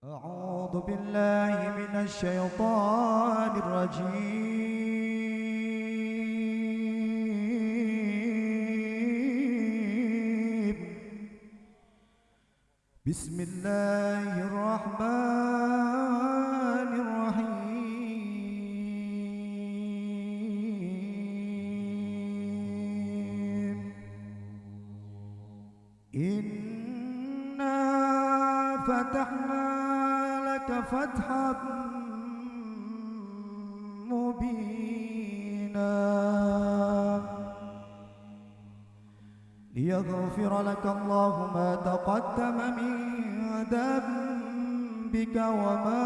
أعوذ بالله من الشيطان الرجيم. بسم الله الرحمن الرحيم. إنا فتحنا لك فتحا مبينا ليغفر لك الله ما تقدم من ذنبك وما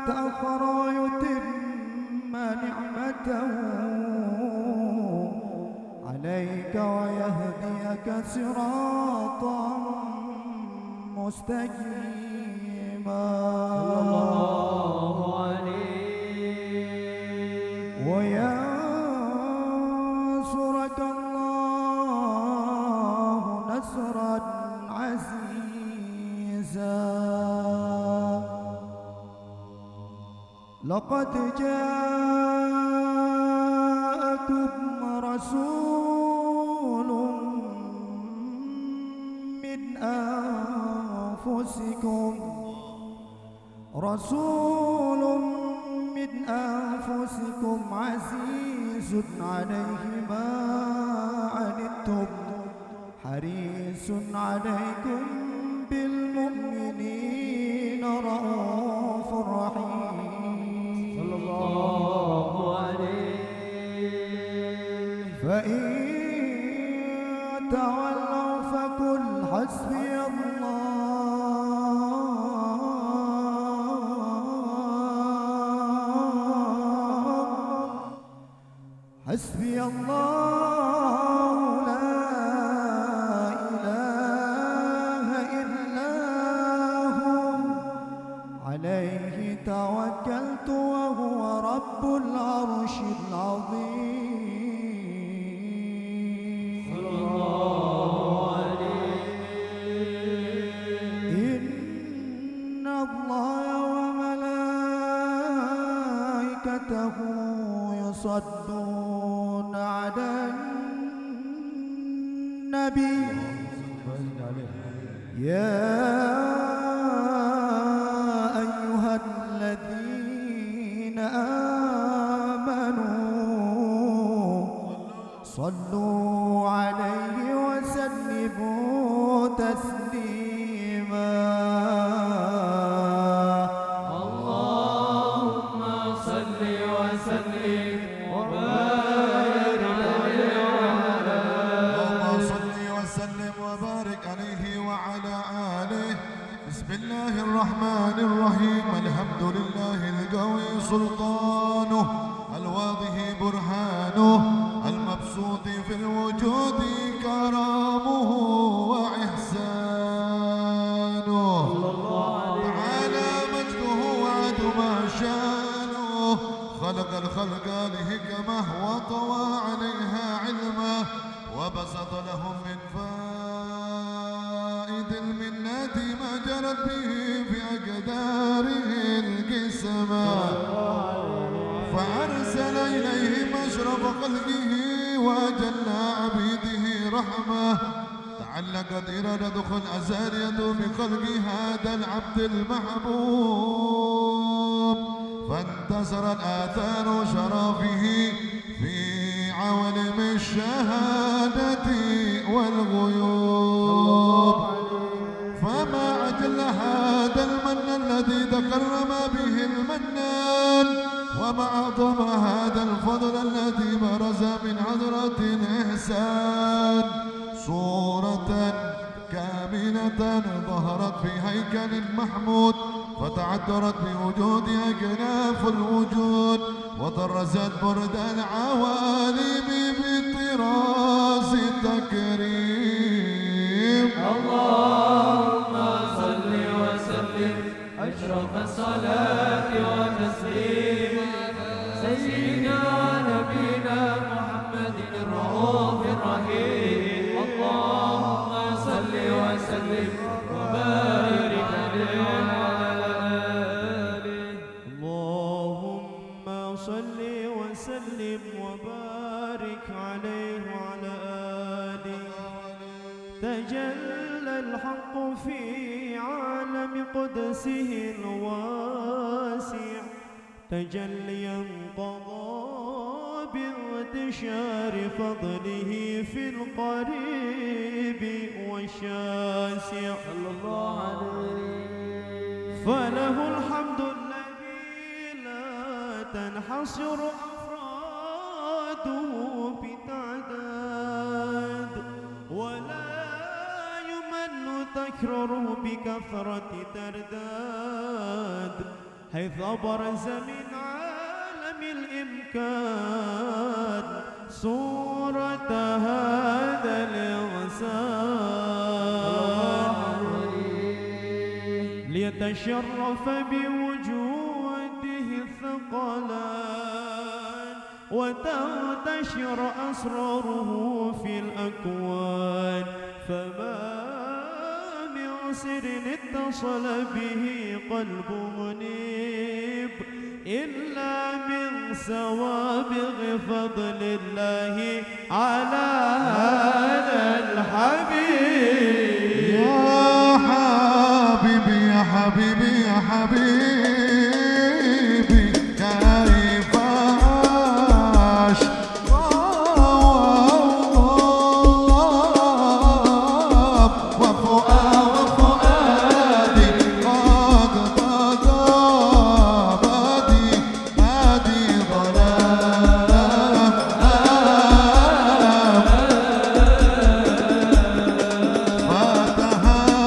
تأخر ويتم نعمته عليك ويهديك صراطا مستقيما صلى الله عليه وينصرك الله نصرا عزيزا. لقد جاءكم رسول من أنفسكم عزيز عليه ما عنتم حريص عليكم بالمؤمنين رؤوف رحيم صلى الله عليه. فإن تولوا فقل حسبي الله لا إله إلا هو عليه توكلت وهو رب العرش العظيم. صلى الله عليه. إن الله وملائكته يصلون على النبي يا أيها الذين آمنوا صلوا عليه وسلموا تسليما. اللهم صل وسلم الرحمن الرحيم. الحمد لله القوي سلطانه الواضح برهانه المبسوط في الوجود كرامه وإحسانه تعالى مجده وعظم شانه. خلق الخلق لحكمه وطوى عليها علمه وبسط لهم من فائد المنة ما جرت به في أقداره القسمة. فأرسل إليهم أشرف خلقه وأجل عبيده رحمة. تعلقت إرادة الأزالية بخلق هذا العبد المحبوب فانتصرت آثار شرفه في عوالم الشهادة والغيوب. فما أجل هذا المن الذي تكرم به المنان وما أعظم هذا الفضل الذي برز من حضرة الإحسان. صورة كاملة ظهرت في هيكل محمود فتعذرت بوجودها كناف الوجود وطرزت برد العوالم بطراز التكريم. اللهم صل وسلم أشرف الصلاة وتسليم سيدنا نبينا محمد الرؤوف الرحيم. عليه وعلى آله. تجلى الحق في عالم قدسه الواسع تجليا قضى بانتشار فضله في القريب والشاسع صلى الله عليه. فله الحمد الذي لا تنحصر أفراده بتعداد ولا يمل تكرره بكثرة ترداد حيث برز من عالم الإمكان صورة هذا الإنسان ليتشرف بوجوده الثقلان وتنتشر أسراره في الأكوان. فما من سر اتصل به قلب منيب إلا من سوابغ فضل الله على هذا الحبيب. يا حبيبي يا حبيبي يا حبيبي كيف وفؤادي قد بدي هادي ظلام فتهنى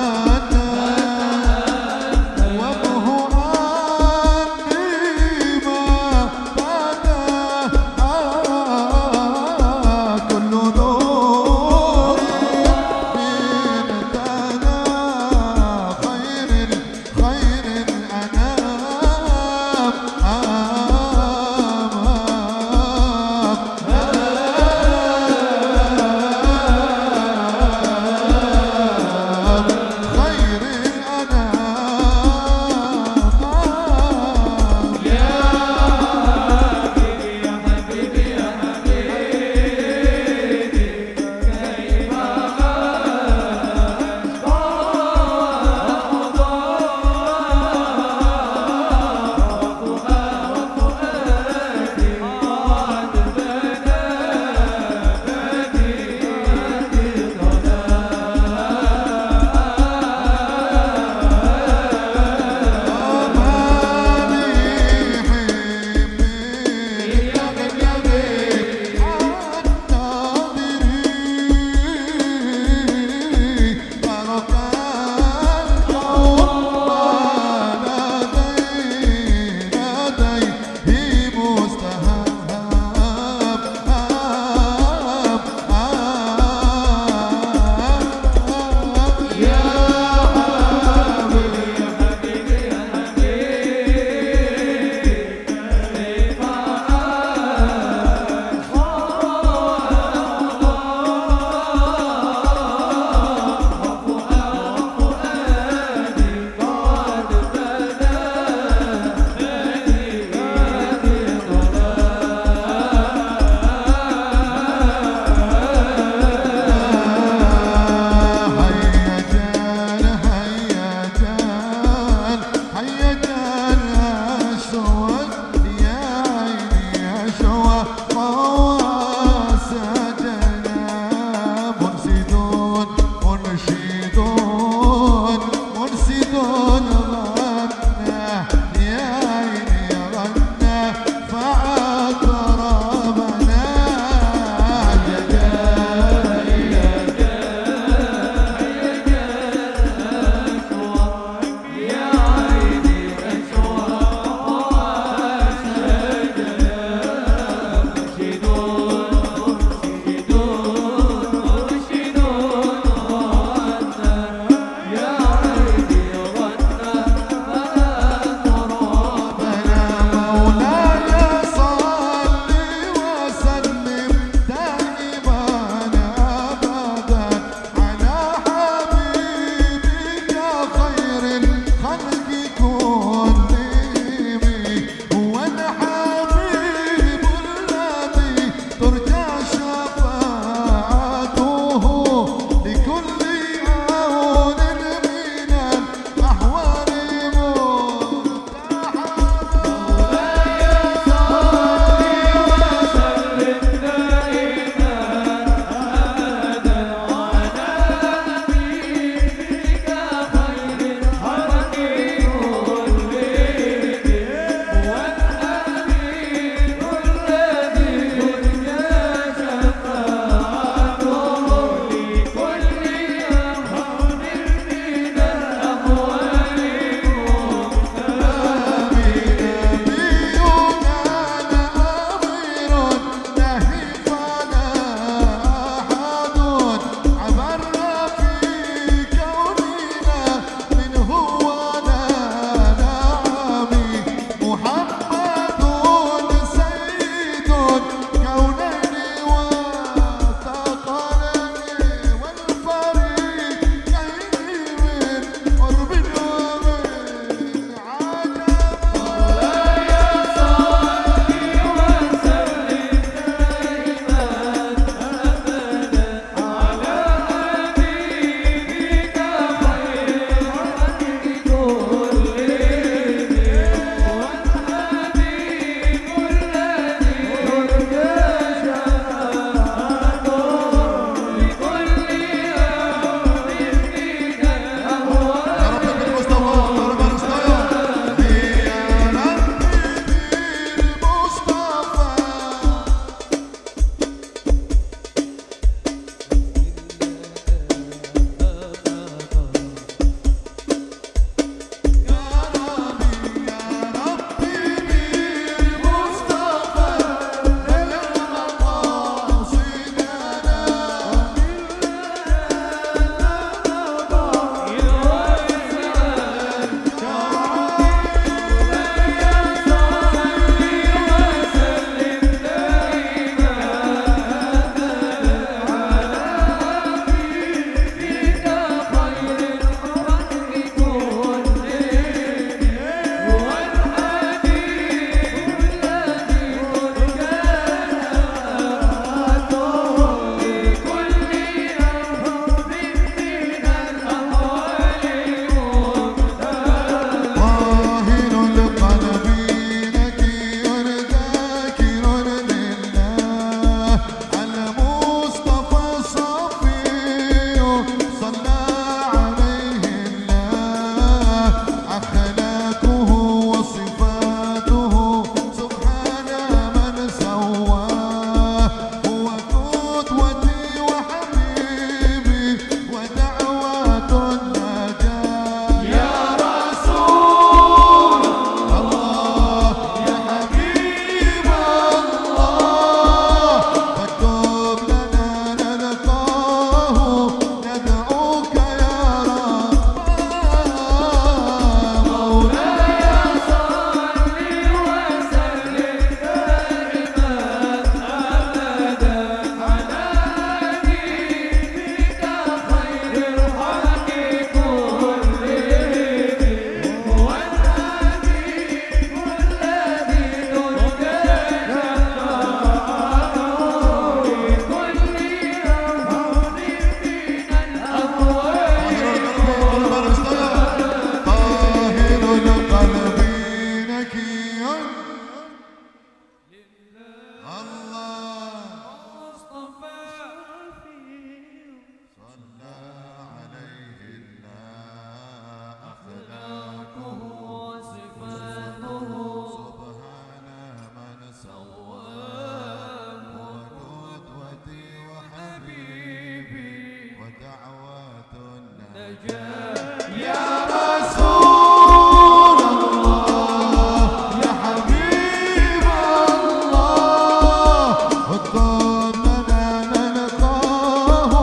يا رسول الله يا حبيب الله قدامنا نلقاه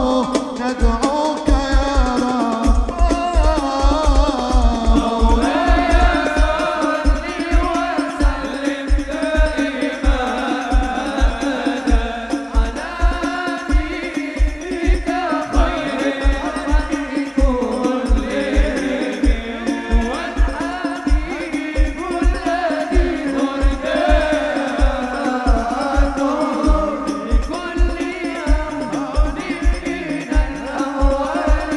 ندعوك يا رب مولاي صل وسلم دائما أبدا على نبيك خير الخلق كلهم والحبيب الذي ترجاته لكل أمر من الأهوال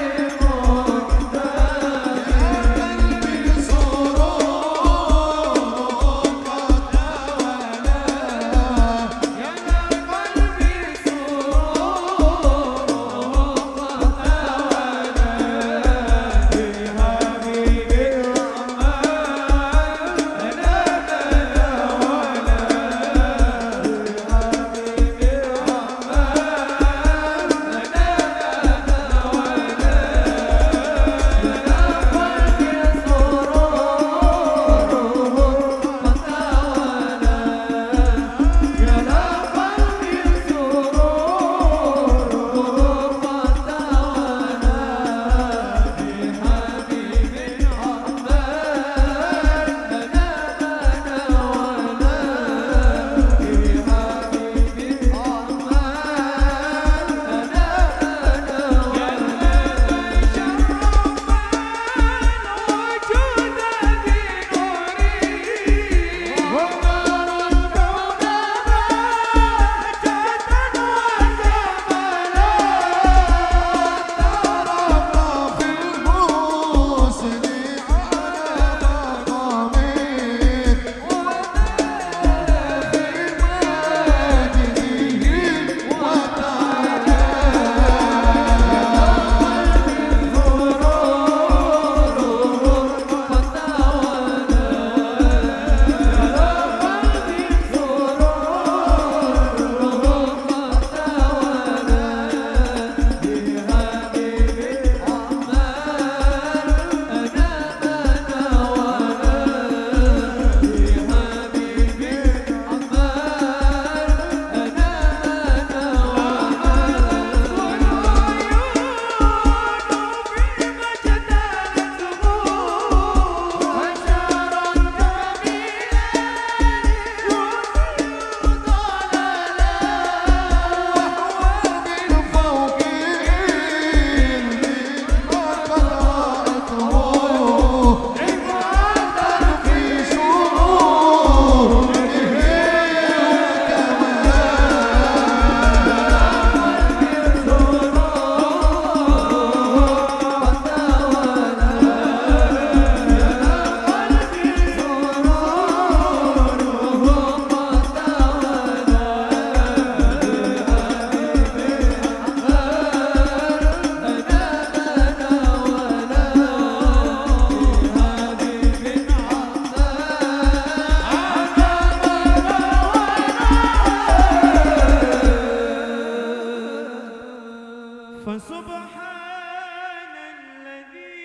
قلبي سرور قد يا قلبي فسبحان الذي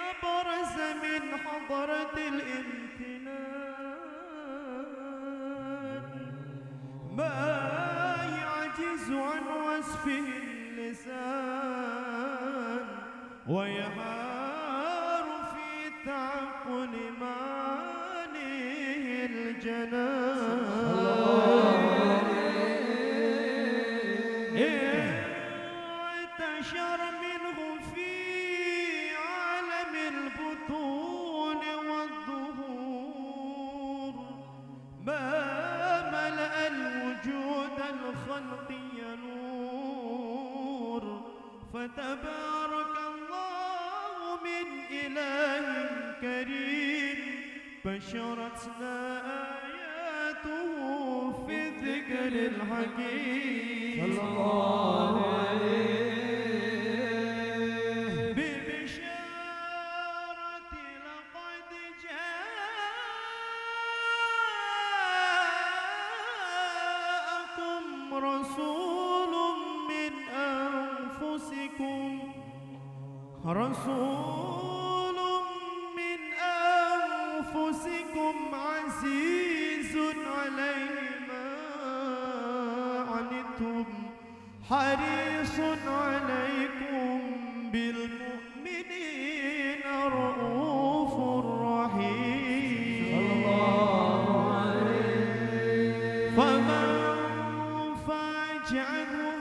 أبرز من حضرة الامتنان ما يعجز عن وصفه اللسان ويحار في تعقل معانيه الجنان انتشر منه في عالم البطون والظهور ما ملأ الوجود الخلقي نور فتبارك الله من إله كريم بشرتنا آياته في الذكر الحكيم صلى الله عليه ببشارة لقد جاءكم رسول من أنفسكم رسول من أنفسكم عزيز عليه ما عنتم حريص عليكم بالمؤمنين رؤوف رحيم فمن فاجعله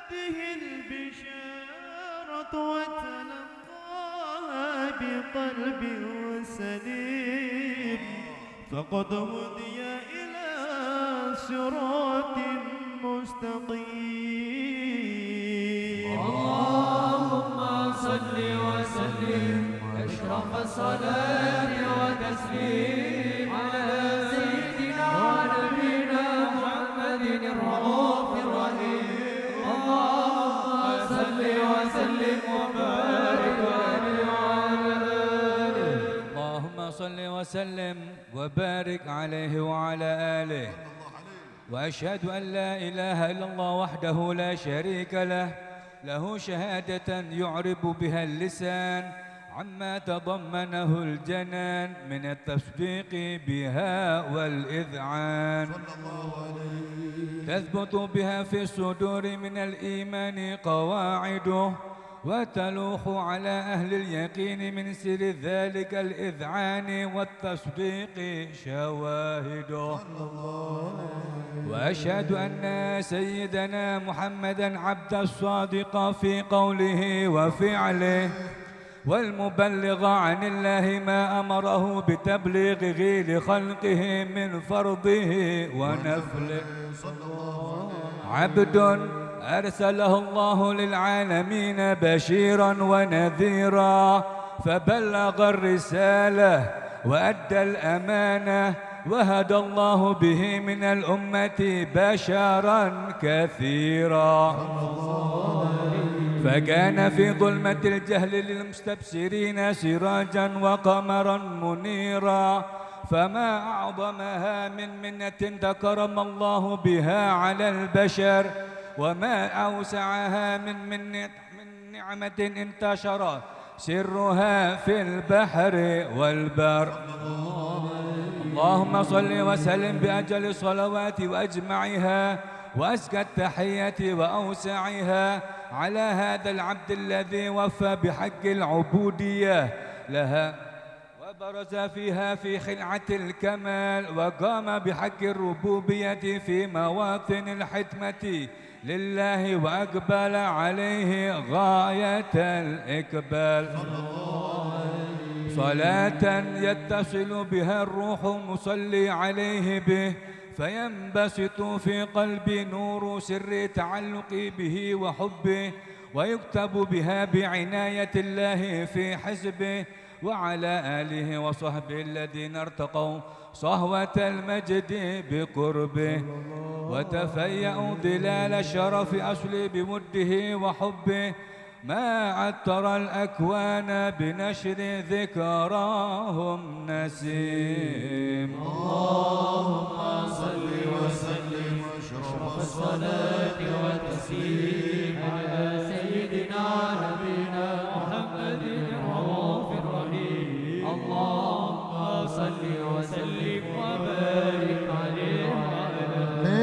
هذه البشارة وتلقاها بقلب سليم فقد هدي إلى صراط مستقيم. اللهم صل وسلم أشرف الصلاة وتسليم على سيدنا ونبينا محمد الرؤوف الرحيم. اللهم صل وسلم وبارك عليه وعلى آله. اللهم صل وسلم وبارك عليه وعلى آله. وأشهد أن لا إله إلا الله وحده لا شريك له له شهادة يعرب بها اللسان عما تضمنه الجنان من التصديق بها والإذعان تثبت بها في الصدور من الإيمان قواعده وتلوح على أهل اليقين من سر ذلك الإذعان والتصديق شواهده. وأشهد أن سيدنا محمدًا عبد الصادق في قوله وفعله والمبلغ عن الله ما أمره بتبليغه لخلقه من فرضه ونفله. عبد أرسله الله للعالمين بشيرا ونذيرا فبلغ الرسالة وأدى الأمانة وهدى الله به من الأمة بشرا كثيرا فكان في ظلمة الجهل للمستبصرين سراجا وقمرا منيرا فما أعظمها من منة تكرم الله بها على البشر وما أوسعها من نعمة انتشر سرها في البحر والبر. اللهم صل وسلم بأجل الصلوات وأجمعها وأزكى التحية وأوسعها على هذا العبد الذي وفى بحق العبودية لها وبرز فيها في خلعة الكمال وقام بحق الربوبية في مواطن الحكمة لله وأقبل عليه غاية الإقبال صلاة يتصل بها الروح المصلي عليه به فينبسط في قلبي نور سر تعلقي به وحبه ويكتب بها بعناية الله في حزبه وعلى آله وصحبه الذين ارتقوا صهوة المجد بقربه وتفيأوا ظلال الشرف أصلي بوده وحبه ما عطر الأكوان بنشر ذكراهم نسيم. اللهم صل وسلم أشرف الصلاة والتسليم على سيدنا نبينا محمد الرؤوف الرحيم. اللهم صل وسلم وبارك عليه وعلى آله.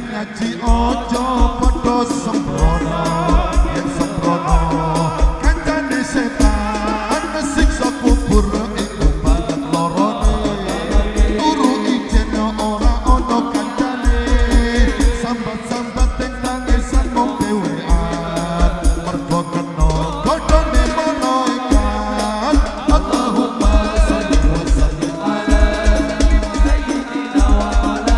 yen ngaji ojo padha sembrono yen sembrono kancane setan siksa kubur iku banget lorone turu ijen ora ono kancane sambat-sambat ing tangisan mung dhewean mergo kena godhone malaikat Allahumma sholli wa sallim ala sayyidina wa ala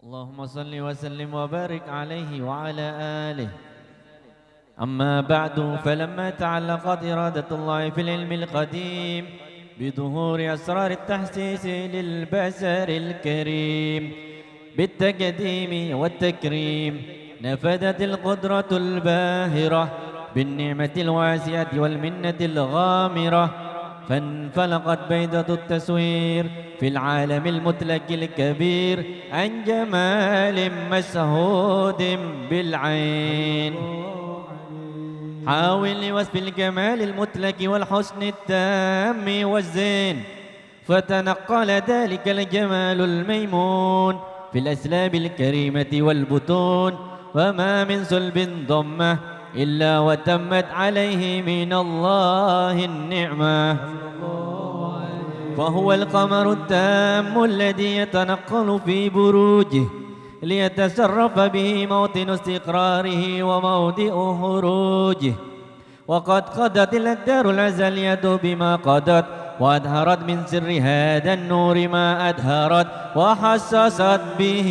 اللهم صل وسلم وبارك عليه وعلى آله. أما بعد، فلما تعلقت إرادة الله في العلم القديم بظهور أسرار التحسيس للبشر الكريم بالتقديم والتكريم، نفذت القدرة الباهرة بالنعمة الواسعة والمنة الغامرة، فانفلقت بيضة التصوير في العالم المطلق الكبير عن جمال مشهود بالعين، حاول لوصف الكمال المطلق والحسن التام والزين، فتنقل ذلك الجمال الميمون في الأسلاب الكريمة والبطون، وما من صلب ضمه إلا وتمت عليه من الله النعمة. فهو القمر التام الذي يتنقل في بروجه ليتصرف به موطن استقراره وموضع خروجه. وقد قضت الأدار الأزلية بما قضت، وأدهرت من سر هذا النور ما أدهرت، وحسست به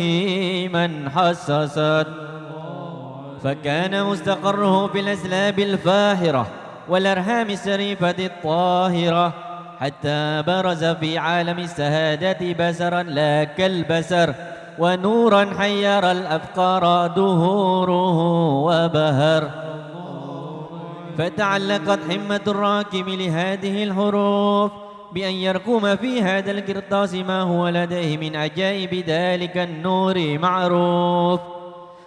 من حسست. فكان مستقره في الأسلاب الفاهرة والأرحام الشريفة الطاهرة، حتى برز في عالم الشهادة بشرا لا كالبشر، ونورا حير الأفكار دهوره وبهر. فتعلقت همة الراكب لهذه الحروف بأن يرقم في هذا القرطاس ما هو لديه من عجائب ذلك النور معروف.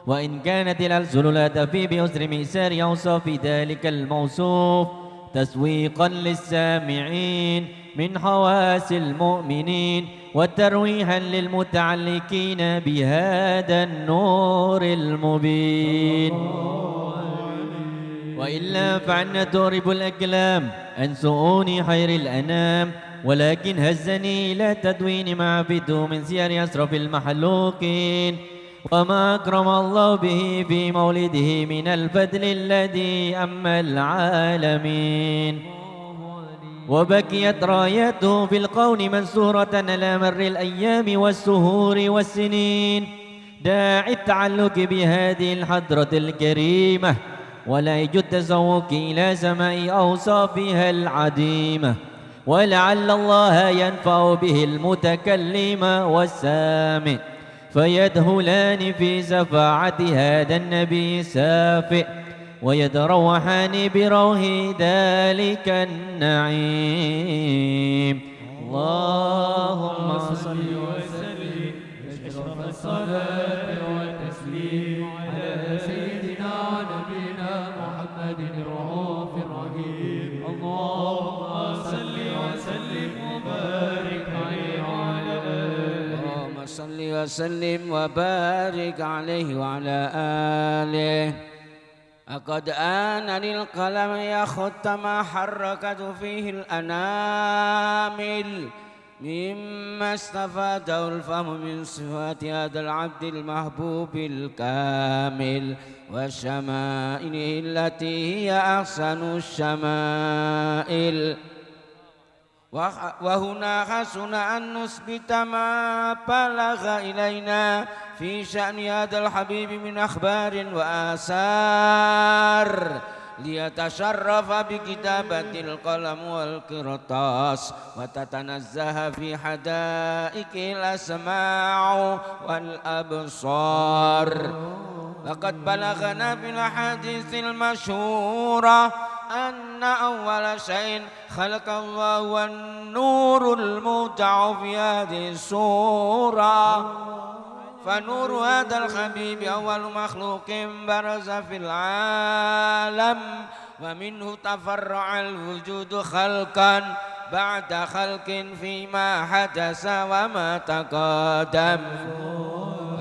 وإن كانت الألسن لا تفي بأسر ميسار أوصاف ذلك الموصوف تسويقا للسامعين من حواس المؤمنين، وترويحا للمتعلقين بهذا النور المبين. وإلا فعنا تغرب الأكلام عن سؤون خير الأنام، ولكن هزني إلى تدوين ما عبده من سير أشرف المخلوقين، وما أكرم الله به في مولده من الفضل الذي أما العالمين. وبكيت رايته في القون منصورة على مر الأيام والسهور والسنين، داعي التعلق بهذه الحضرة الكريمة، ولا يجد التسوق إلى سماء أوصافها العديمة. ولعل الله ينفع به المتكلم والسامع، فيدهلان في شفاعة هذا النبي السافئ، ويتروحان بروح ذلك النعيم. اللهم صل وسلم أشرف الصلاة والتسليم على سيدنا ونبينا محمد الرؤوف الرحيم. اللهم صل وسلم وبارك عليه وعلى آله. اللهم صل وسلم وبارك عليه وعلى آله. لقد آن للقلم يخط ما حركت فيه الأنامل مما استفاده الفهم من صفات هذا العبد المحبوب الكامل، وشمائله التي هي أحسن الشمائل. وهنا حسن أن نثبت ما بلغ إلينا في شأن هذا الحبيب من أخبار وآثار، ليتشرف بكتابة القلم والقرطاس، وتتنزه في حدائق الأسماع والأبصار. لقد بلغنا في الأحاديث المشهورة أن أول شيء خلق الله والنور المودع في هذه السورة، فنور هذا الحبيب أول مخلوق برز في العالم، ومنه تفرع الوجود خلقا بعد خلق فيما حدث وما تقدم.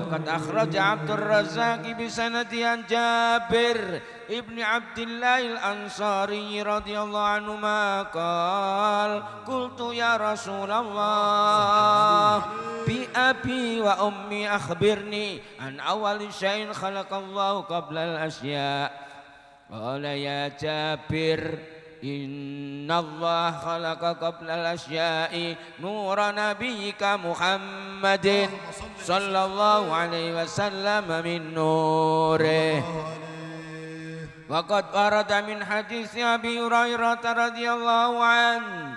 وقد أخرج عبد الرزاق بسند عن جابر ابن عبد الله الأنصاري رضي الله عنهما قال: قلت يا رسول الله بأبي وأمي أخبرني عن أول شيء خلق الله قبل الأشياء. قال: يا جابر إن الله خلق قبل الأشياء نور نبيك محمد صلى الله عليه وسلم من نوره. وقد ورد من حديث أبي هريرة رضي الله عنه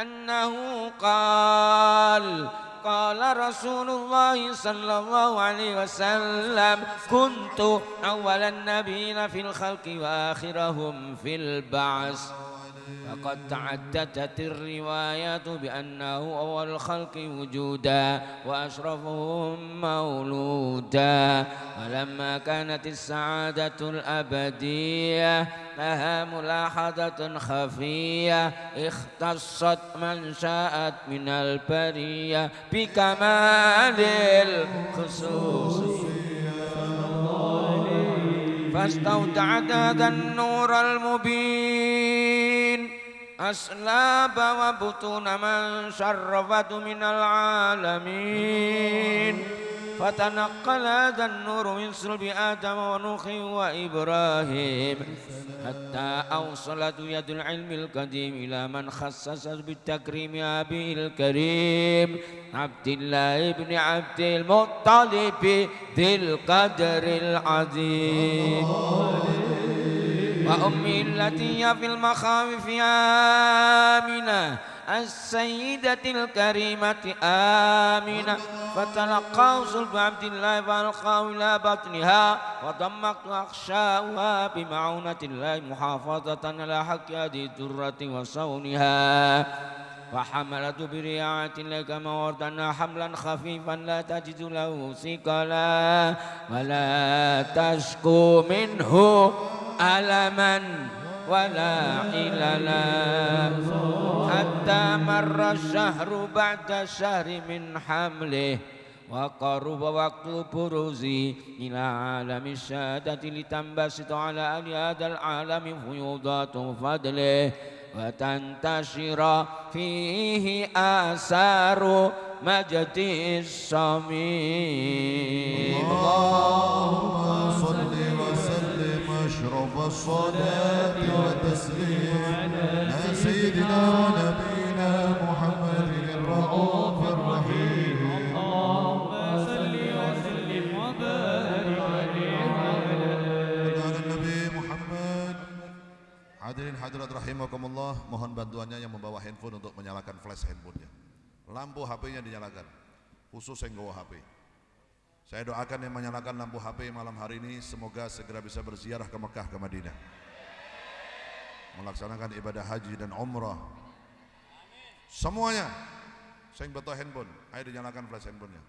أنه قال: قال رسول الله صلى الله عليه وسلم: كنت أول النبيين في الخلق وآخرهم في البعث. فقد تعددت الروايات بأنه أول الخلق وجودا وأشرفهم مولودا. ولما كانت السعادة الأبدية لها ملاحظة خفية اختصت من شاءت من البرية بكمال الخصوصية، فاستودعت هذا النور المبين أسلاب وبطون من شرفت من العالمين، فتنقل هذا النور من صلب آدم ونوح وإبراهيم حتى أوصلت يد العلم القديم إلى من خصص بالتكريم أبيه الكريم عبد الله بن عبد المطلب ذي القدر العظيم، وأمي التي هي في المخاوف آمنة السيدة الكريمة آمنة، فتلقاه صلب عبد الله فألقاه إلى بطنها وضمت أخشاؤها بمعونة الله محافظة على حق هذه الدرة وصونها، فحملت برعاية الله كما ورد أنها حملا خفيفا لا تجد له ثقلا ولا تشكو منه ألما ولا عللا، حتى مر الشهر بعد الشهر من حمله وقرب وقت بروزي إلى عالم الشهادة لتنبسط على أهل هذا العالم فيوضات فضله وتنتشر فيه آثار مجد الصميم. اللهم صل وسلم أشرف الصلاة والتسليم على سيدنا نبينا محمد الرؤوف الرحيم. اللهم صل وسلم وبارك عليه وعلى Nabi Muhammad. Hadirin hadirat rahimakumullah, mohon bantuannya yang membawa handphone untuk menyalakan flash handphonenya. Lampu HP-nya dinyalakan, khusus yang bawa HP. Saya doakan yang menyalakan lampu HP malam hari ini semoga segera bisa berziarah ke Mekah, ke Madinah, melaksanakan ibadah haji dan umrah. Semuanya. Saya betul handphone, ayo dinyalakan flash handphonenya.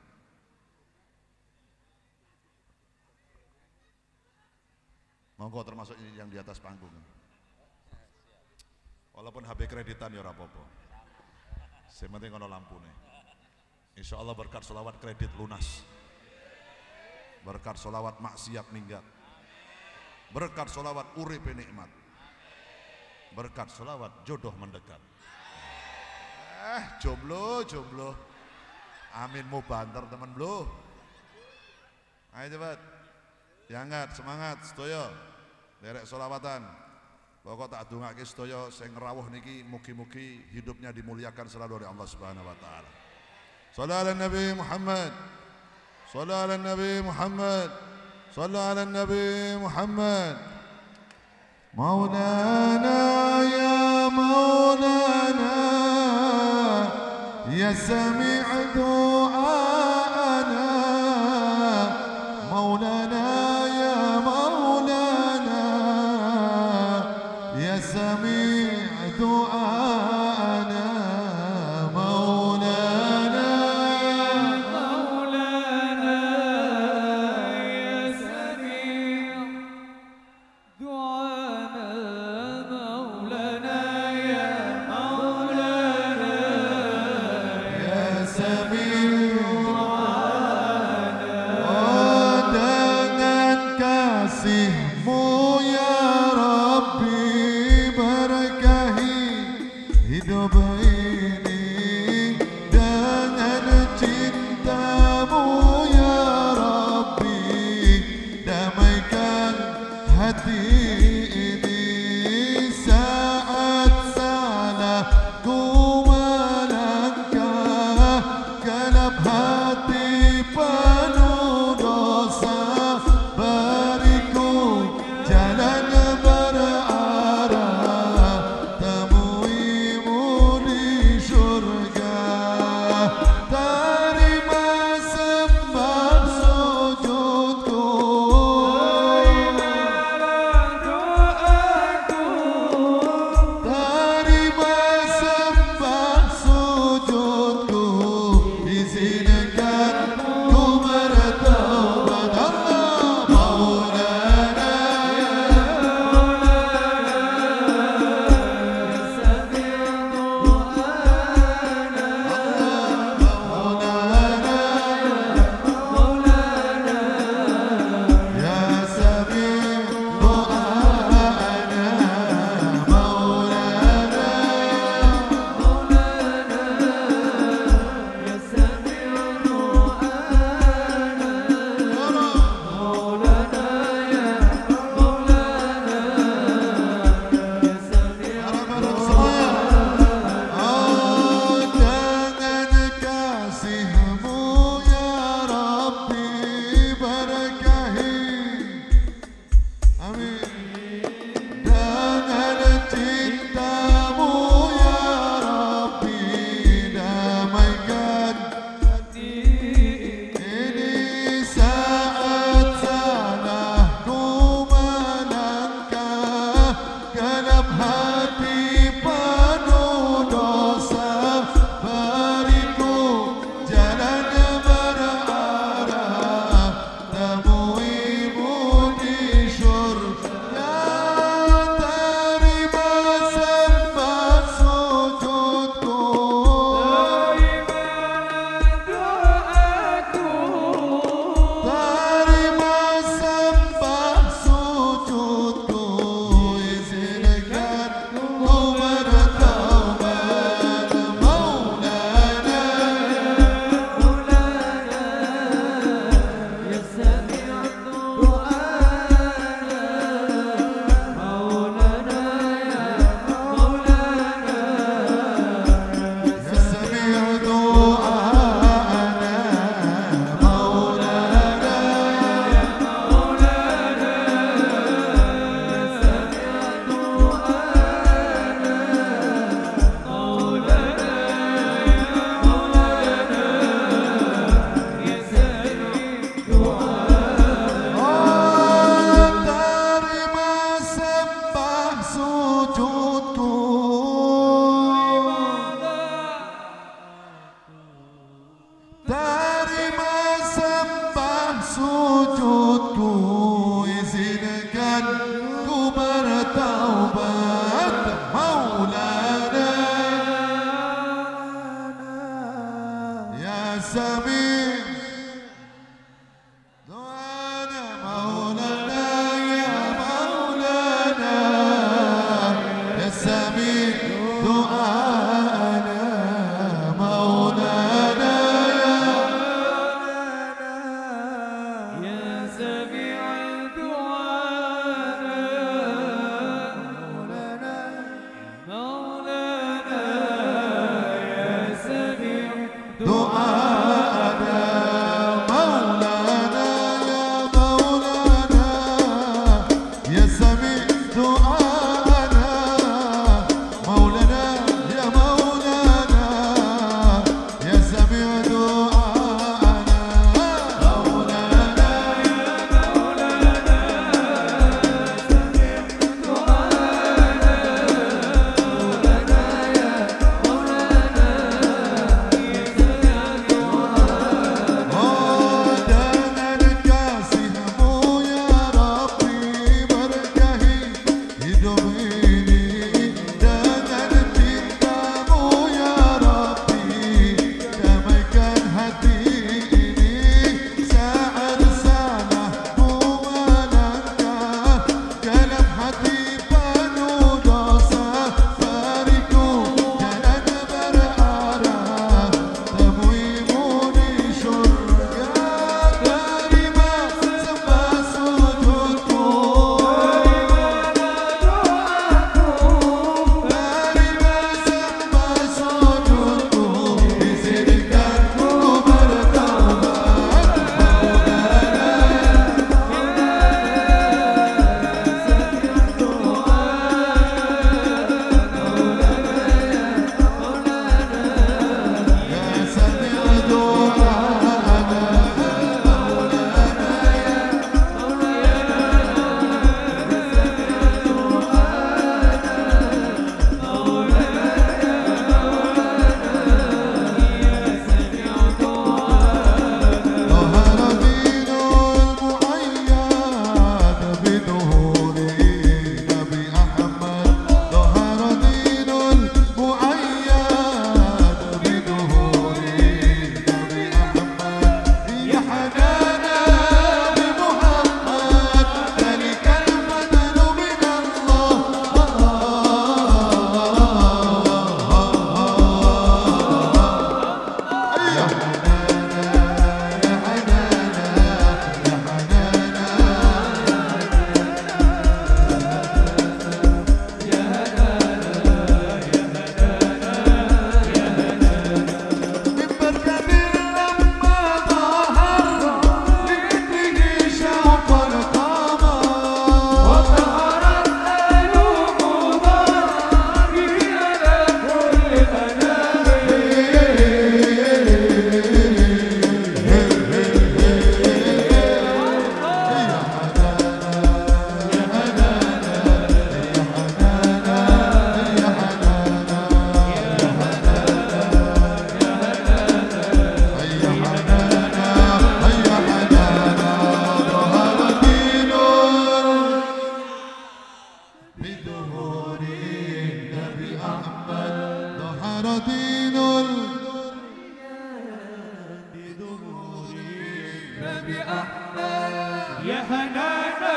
Monggo termasuk yang di atas panggung. Walaupun HP kreditan ya ora apa-apa. Yang penting ono lampune. Insya Allah berkat sholawat kredit lunas. Berkat sholawat maksiat minggat. Berkat sholawat urip nikmat. Berkat sholawat jodoh mendekat. Jomblo. Amin mau banter teman bro. Ayo cepat. Diangkat, semangat, sedaya. Derek sholawatan. Pokok tak dongake sedaya sing rawuh niki mugi-mugi hidupnya dimuliakan selalu oleh Allah Subhanahu wa taala. Shallallahu ala Nabi Muhammad. Shallallahu ala Nabi Muhammad. Shallallahu ala Nabi Muhammad. Maulana ya Maulana ya Sami' du'ana Maulana سميع دعانا مولانا يا سميع دعانا مولانا يا مولانا يا سميع Ya Sami' doana Maulana ya Maulana ya Sami' doana Maulana يا سميع دعانا مولانا يا سميع دعانا مولانا يا مولانا يا سميع دعانا مولانا يا مولانا يا سميع دعانا مولانا Dengan kasih-Mu ya Rabbi berkahi hidup ini dengan cinta-Mu ya Rabbi damaikan hati ini saat salahku melangkah dalam hati penuh dosa beriku jalan berarah temuimu di surga terima sembah sujudku terima sembah sujudku izinkan ku bertaubat ya sami' du'ana ظهر دين المعين بظهور نبي أحمد ظهر دين المعين بظهور نبي أحمد يا حنانا بمحمد ذلك الفضل من الله يا حنانا يا حنانا يا من بركة لما ظهر لإنه شوق القمر وظهرت ألوم ضربه على كل هيا حنانا هيا حنانا ظهر دين بظهور النبي أحمد ظهر دين بظهور النبي أحمد يا حنانا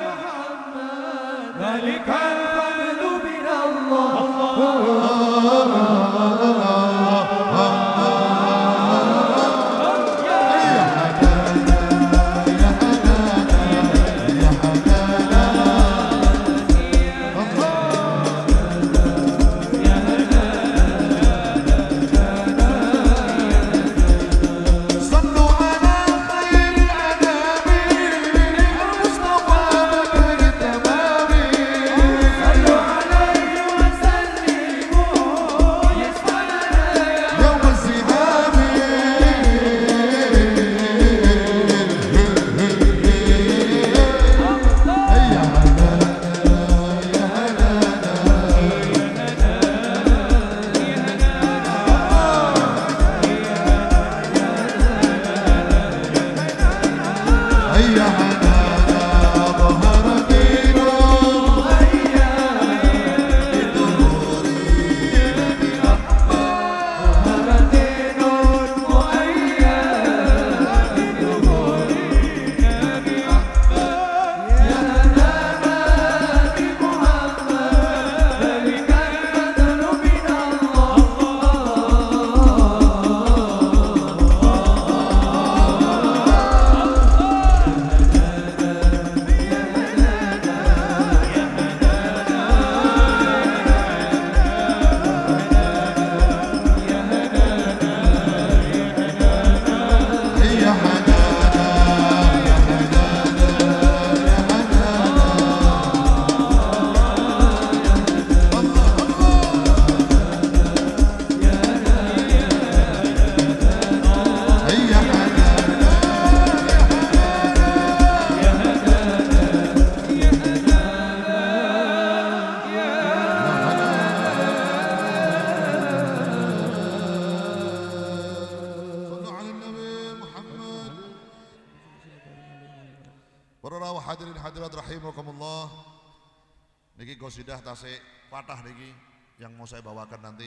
محمد ذلك الفضل من يا حنانا يا حنانا يا حنانا صلوا على خير الأنام المصطفى بدر التمام صلوا عليه وسلموا Para hadirin hadirat rahimakumullah. Niki qasidah tasik patah niki yang mau saya bawakan nanti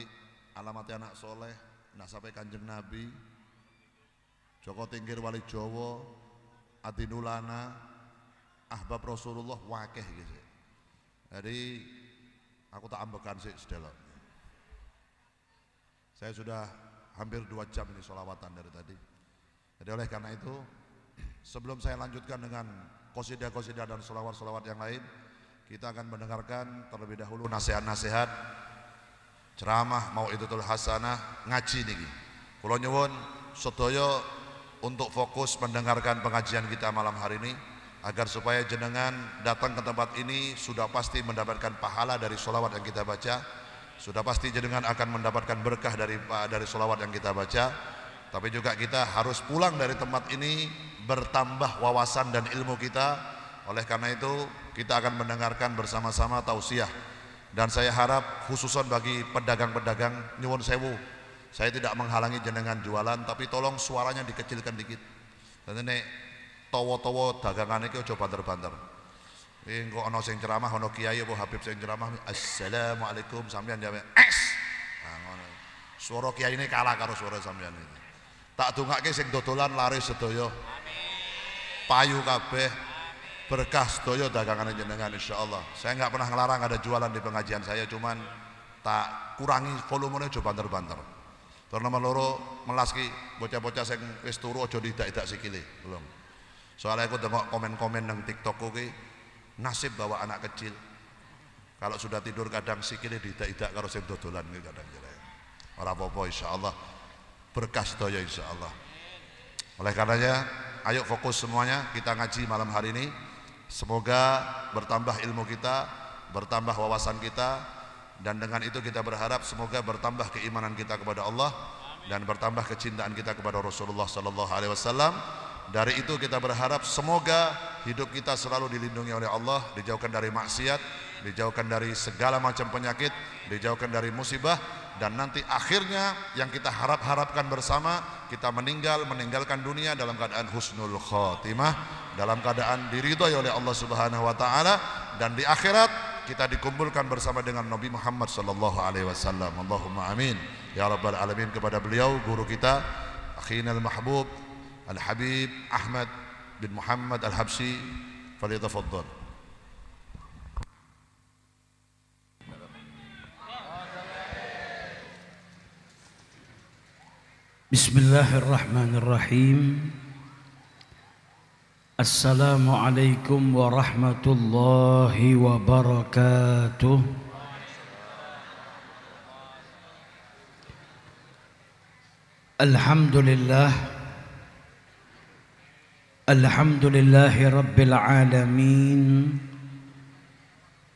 alamatnya anak soleh, nak sampai Kanjeng Nabi, Joko Tingkir Wali Jawa, Adinulana, Ahbab Rasulullah wakeh gitu. Jadi aku tak ambekan sih sedelok. Saya sudah hampir 2 jam ini sholawatan dari tadi. Jadi oleh karena itu sebelum saya lanjutkan dengan qasidah-qasidah dan sholawat-sholawat yang lain, kita akan mendengarkan terlebih dahulu nasihat-nasihat ceramah mau'idatul hasanah ngaji niki. Kula nyuwun sedaya untuk fokus mendengarkan pengajian kita malam hari ini agar supaya jenengan datang ke tempat ini sudah pasti mendapatkan pahala dari sholawat yang kita baca, sudah pasti jenengan akan mendapatkan berkah dari sholawat yang kita baca, tapi juga kita harus pulang dari tempat ini bertambah wawasan dan ilmu kita. Oleh karena itu kita akan mendengarkan bersama-sama tausiah, dan saya harap khususan bagi pedagang-pedagang nyuwun sewu, saya tidak menghalangi jenengan jualan, tapi tolong suaranya dikecilkan dikit. Dan ini towo-towo dagangan iki aja banter-banter. Iki engko ana sing ceramah, ana kiai apa habib sing ceramah, assalamualaikum sampean jawab es. Nah ngono. Suara kiai ini kalah karo suara sampean iki. Tak dongake sing dodolan laris sedaya. Payu kabeh, berkah sedaya dagangan jenengan insyaallah. Saya enggak pernah ngelarang ada jualan di pengajian saya, cuman tak kurangi volumenya aja banter-banter. Tur nomor loro melaski bocah-bocah sing wis turu aja didak-idak sikile, belum. Soalnya aku tengok komen-komen nang TikTokku ki, nasib bawa anak kecil. Kalau sudah tidur kadang sikile didak-idak karo sing dodolan ki kadang kira. Ora apa-apa insyaallah. Berkah sedaya insyaallah. Oleh karenanya ayo fokus semuanya kita ngaji malam hari ini. Semoga bertambah ilmu kita, bertambah wawasan kita, dan dengan itu kita berharap semoga bertambah keimanan kita kepada Allah dan bertambah kecintaan kita kepada Rasulullah sallallahu alaihi wasallam. Dari itu kita berharap semoga hidup kita selalu dilindungi oleh Allah, dijauhkan dari maksiat, dijauhkan dari segala macam penyakit, dijauhkan dari musibah, dan nanti akhirnya yang kita harapkan bersama, kita meninggalkan dunia dalam keadaan husnul khotimah, dalam keadaan diridhoi oleh Allah Subhanahu wa taala, dan di akhirat kita dikumpulkan bersama dengan Nabi Muhammad sallallahu alaihi wasallam. Allahumma amin ya rabbal alamin. Kepada beliau guru kita akhina al-mahbub Al-Habib Ahmad bin Muhammad Al-Habsyi, falyatafaddal. Bismillahirrahmanirrahim. Assalamualaikum warahmatullahi wabarakatuh. Alhamdulillahi rabbil alamin.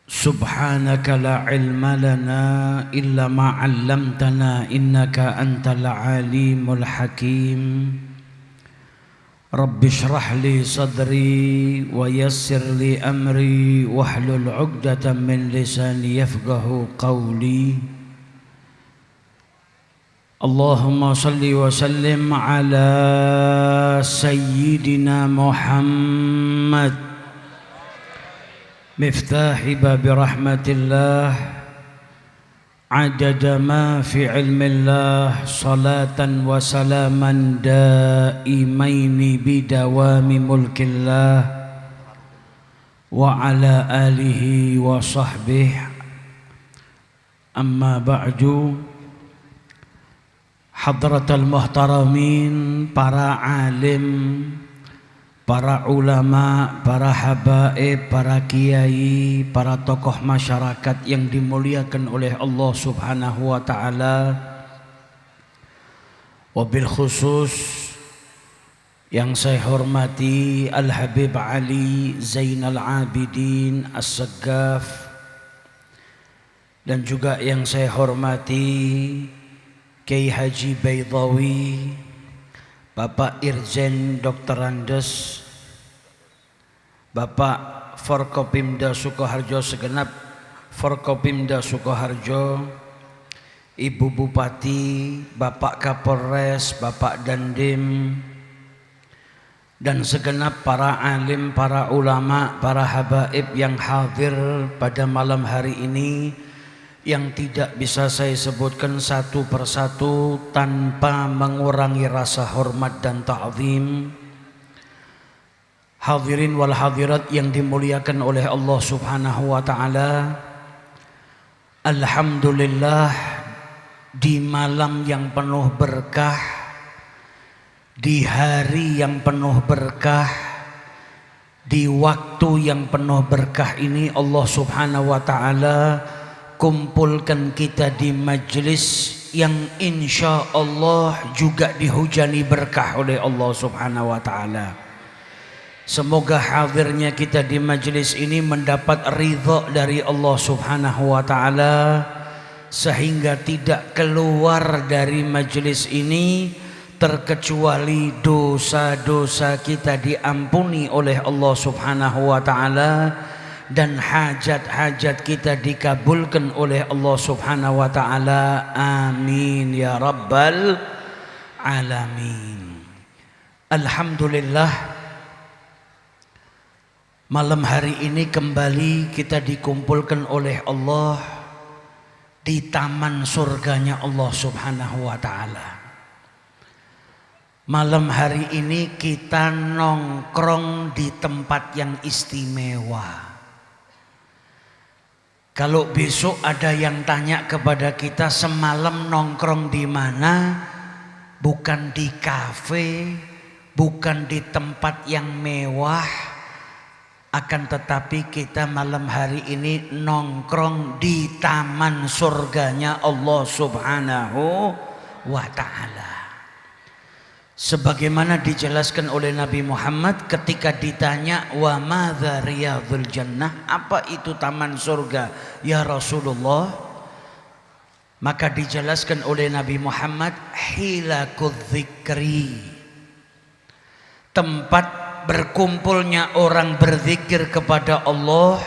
Subhanaka la ilma lana illa ma 'allamtana innaka antal alimul hakim. Rabbi shrah li sadri wa yassir li amri wahlul 'uqdatam min lisani yafqahu qawli. Allahumma salli wa sallim ala sayyidina Muhammad miftahi babi rahmatillah adada ma fi ilmillah salatan wa salaman daimaini bidawami mulkillah wa ala alihi wa sahbihi. Amma ba'du. Hadratal muhtaramin, para alim, para ulama, para habaib, para kiai, para tokoh masyarakat yang dimuliakan oleh Allah Subhanahu wa taala. Wabil khusus yang saya hormati Al-Habib Ali Zainal Abidin As-Saggaf, dan juga yang saya hormati Kiai Haji Baidawi, Bapak Irjen Dr. Andes, Bapak Forkopimda Sukoharjo segenap Forkopimda Sukoharjo, Ibu Bupati, Bapak Kapolres, Bapak Dandim, dan segenap para alim, para ulama, para habaib yang hadir pada malam hari ini, yang tidak bisa saya sebutkan satu persatu tanpa mengurangi rasa hormat dan ta'zim. Hadirin wal hadirat yang dimuliakan oleh Allah Subhanahu wa taala. Alhamdulillah, di malam yang penuh berkah, di hari yang penuh berkah, di waktu yang penuh berkah ini Allah Subhanahu wa taala kumpulkan kita di majlis yang insya Allah juga dihujani berkah oleh Allah Subhanahu wa taala. Semoga hadirnya kita di majlis ini mendapat ridha dari Allah Subhanahu wa taala, sehingga tidak keluar dari majlis ini terkecuali dosa-dosa kita diampuni oleh Allah Subhanahu wa taala dan hajat-hajat kita dikabulkan oleh Allah Subhanahu wa taala. Amin ya rabbal alamin. Alhamdulillah, malam hari ini kembali kita dikumpulkan oleh Allah di taman surganya Allah Subhanahu wa taala. Malam hari ini kita nongkrong di tempat yang istimewa. Kalau besok ada yang tanya kepada kita semalam nongkrong di mana, bukan di kafe, bukan di tempat yang mewah, akan tetapi kita malam hari ini nongkrong di taman surganya Allah Subhanahu wa ta'ala. Sebagaimana dijelaskan oleh Nabi Muhammad ketika ditanya, wa madza riyadul jannah, apa itu taman surga ya Rasulullah? Maka dijelaskan oleh Nabi Muhammad, hilakudz dzikri, tempat berkumpulnya orang berzikir kepada Allah.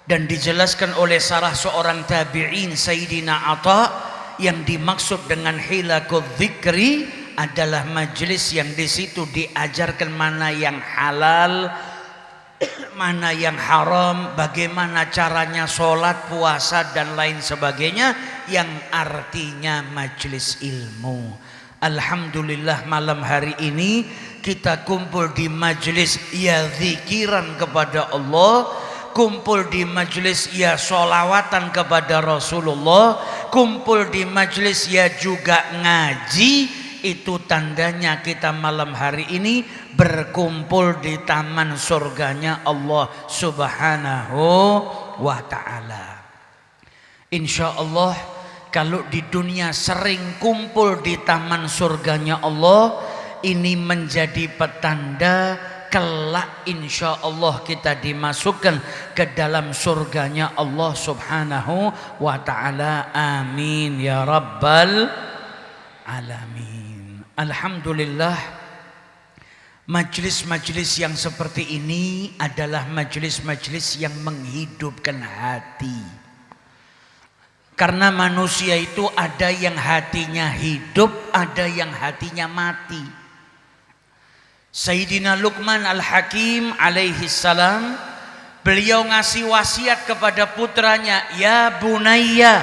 Dan dijelaskan oleh salah seorang tabi'in Sayyidina Atha, yang dimaksud dengan hilakudz dzikri adalah majelis yang di situ diajarkan mana yang halal, mana yang haram, bagaimana caranya sholat, puasa dan lain sebagainya, yang artinya majelis ilmu. Alhamdulillah, malam hari ini kita kumpul di majelis ya zikiran kepada Allah, kumpul di majelis ya sholawatan kepada Rasulullah, kumpul di majelis ya juga ngaji. Itu tandanya kita malam hari ini berkumpul di taman surganya Allah Subhanahu wa ta'ala. Insya Allah kalau di dunia sering kumpul di taman surganya Allah, ini menjadi petanda kelak insya Allah kita dimasukkan ke dalam surganya Allah Subhanahu wa ta'ala. Amin ya rabbal alamin. Alhamdulillah, majlis-majlis yang seperti ini adalah majlis-majlis yang menghidupkan hati. Karena manusia itu ada yang hatinya hidup, ada yang hatinya mati. Sayyidina Luqman Al-Hakim alaihi salam, beliau ngasih wasiat kepada putranya, ya bunayya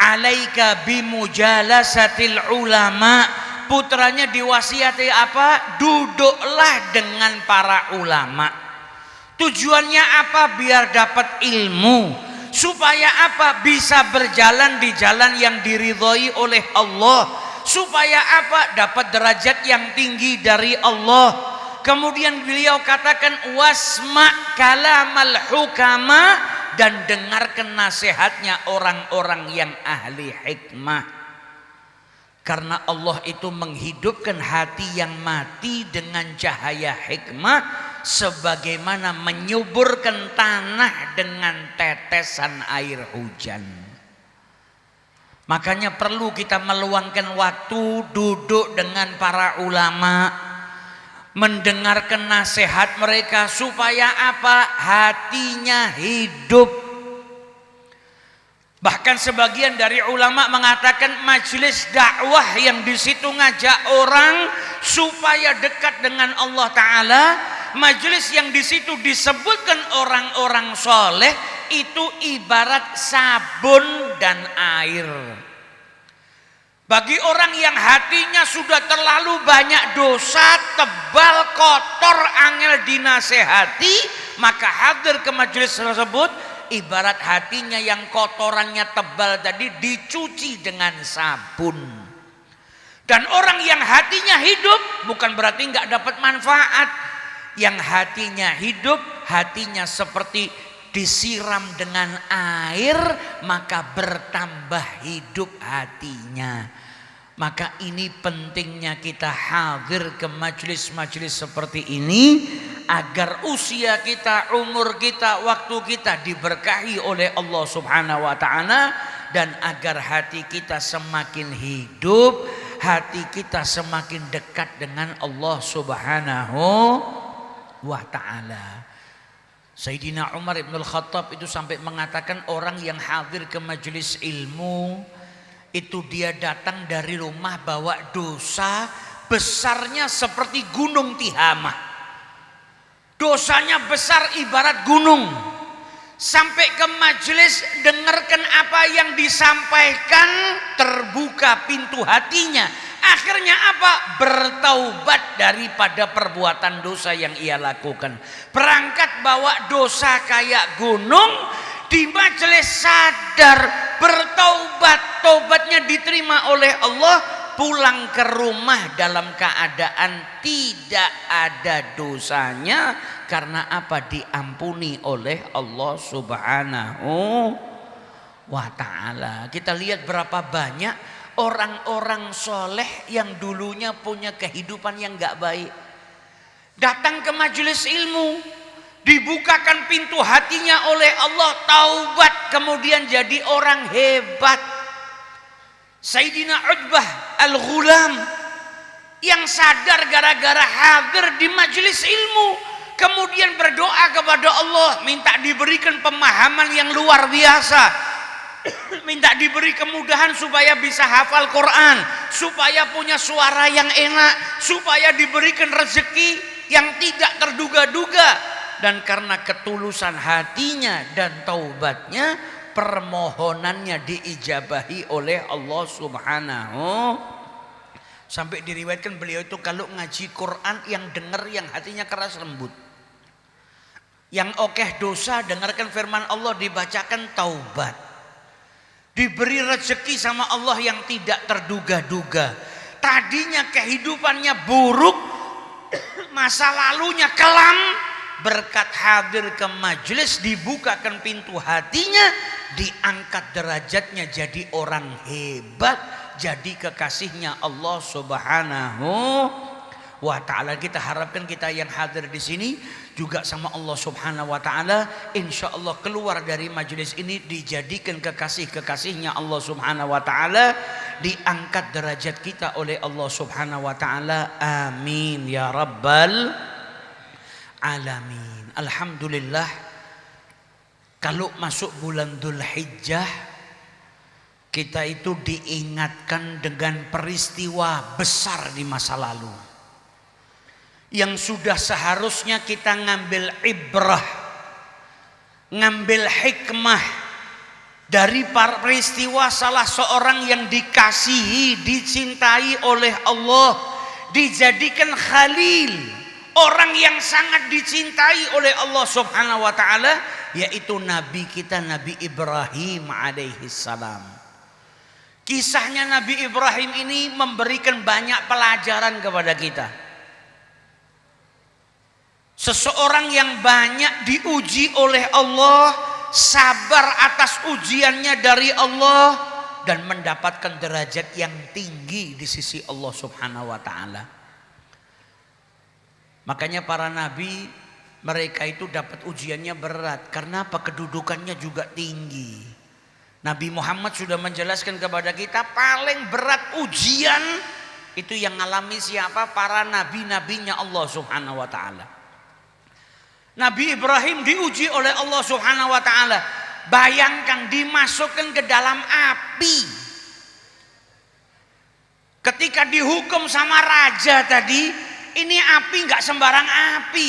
alaika bimujalasatil ulama. Putranya diwasiati apa? Duduklah dengan para ulama. Tujuannya apa? Biar dapat ilmu. Supaya apa? Bisa berjalan di jalan yang diridhoi oleh Allah. Supaya apa? Dapat derajat yang tinggi dari Allah. Kemudian beliau katakan, wasma kalamal hukama, dan dengarkan nasihatnya orang-orang yang ahli hikmah. Karena Allah itu menghidupkan hati yang mati dengan cahaya hikmah, sebagaimana menyuburkan tanah dengan tetesan air hujan. Makanya perlu kita meluangkan waktu duduk dengan para ulama, mendengarkan nasihat mereka, supaya apa? Hatinya hidup. Bahkan sebagian dari ulama mengatakan majelis dakwah yang di situ ngajak orang supaya dekat dengan Allah Ta'ala. Majelis yang di situ disebutkan orang-orang soleh itu ibarat sabun dan air. Bagi orang yang hatinya sudah terlalu banyak dosa, tebal, kotor, angel dinasehati, maka hadir ke majelis tersebut ibarat hatinya yang kotorannya tebal tadi dicuci dengan sabun. Dan orang yang hatinya hidup bukan berarti nggak dapat manfaat. Yang hatinya hidup, hatinya seperti disiram dengan air, maka bertambah hidup hatinya. Maka ini pentingnya kita hadir ke majelis-majelis seperti ini agar usia kita, umur kita, waktu kita diberkahi oleh Allah Subhanahu wa Ta'ala, dan agar hati kita semakin hidup, hati kita semakin dekat dengan Allah Subhanahu wa Ta'ala. Sayyidina Umar ibn al-Khattab itu sampai mengatakan orang yang hadir ke majelis ilmu itu dia datang dari rumah bawa dosa besarnya seperti gunung Tihamah. Dosanya besar ibarat gunung. Sampai ke majelis dengarkan apa yang disampaikan, terbuka pintu hatinya. Akhirnya apa? Bertaubat daripada perbuatan dosa yang ia lakukan. Berangkat bawa dosa kayak gunung, di majelis sadar, bertaubat, taubatnya diterima oleh Allah, pulang ke rumah dalam keadaan tidak ada dosanya. Karena apa? Diampuni oleh Allah Subhanahu wa Ta'ala. Kita lihat berapa banyak orang-orang soleh yang dulunya punya kehidupan yang gak baik, datang ke majelis ilmu, dibukakan pintu hatinya oleh Allah, taubat, kemudian jadi orang hebat. Sayyidina Utbah Al-Ghulam yang sadar gara-gara hadir di majelis ilmu, kemudian berdoa kepada Allah, minta diberikan pemahaman yang luar biasa, minta diberi kemudahan supaya bisa hafal Quran, supaya punya suara yang enak, supaya diberikan rezeki yang tidak terduga-duga. Dan karena ketulusan hatinya dan taubatnya, permohonannya diijabahi oleh Allah Subhanahu. Sampai diriwayatkan beliau itu kalau ngaji Quran yang dengar yang hatinya keras lembut, yang okeh dosa dengarkan firman Allah dibacakan taubat, diberi rezeki sama Allah yang tidak terduga-duga. Tadinya kehidupannya buruk, masa lalunya kelam, berkat hadir ke majelis dibukakan pintu hatinya, diangkat derajatnya jadi orang hebat, jadi kekasihnya Allah Subhanahu wa Ta'ala. Kita harapkan kita yang hadir di sini juga sama Allah Subhanahu wa Ta'ala, insya Allah keluar dari majelis ini dijadikan kekasih-kekasihnya Allah Subhanahu wa Ta'ala, diangkat derajat kita oleh Allah Subhanahu wa Ta'ala. Amin ya rabbal alamin. Alhamdulillah, kalau masuk bulan Dzulhijjah kita itu diingatkan dengan peristiwa besar di masa lalu yang sudah seharusnya kita ngambil ibrah, ngambil hikmah dari peristiwa salah seorang yang dikasihi, dicintai oleh Allah, dijadikan khalil, orang yang sangat dicintai oleh Allah Subhanahu wa Ta'ala, yaitu Nabi kita Nabi Ibrahim alaihi salam. Kisahnya Nabi Ibrahim ini memberikan banyak pelajaran kepada kita. Seseorang yang banyak diuji oleh Allah, sabar atas ujiannya dari Allah, dan mendapatkan derajat yang tinggi di sisi Allah Subhanahu wa Ta'ala. Makanya para nabi, mereka itu dapat ujiannya berat. Karena apa? Kedudukannya juga tinggi. Nabi Muhammad sudah menjelaskan kepada kita, paling berat ujian itu yang ngalami siapa? Para nabi-nabinya Allah Subhanahu wa Ta'ala. Nabi Ibrahim diuji oleh Allah Subhanahu wa Ta'ala. Bayangkan dimasukkan ke dalam api. Ketika dihukum sama raja tadi, ini api nggak sembarang api.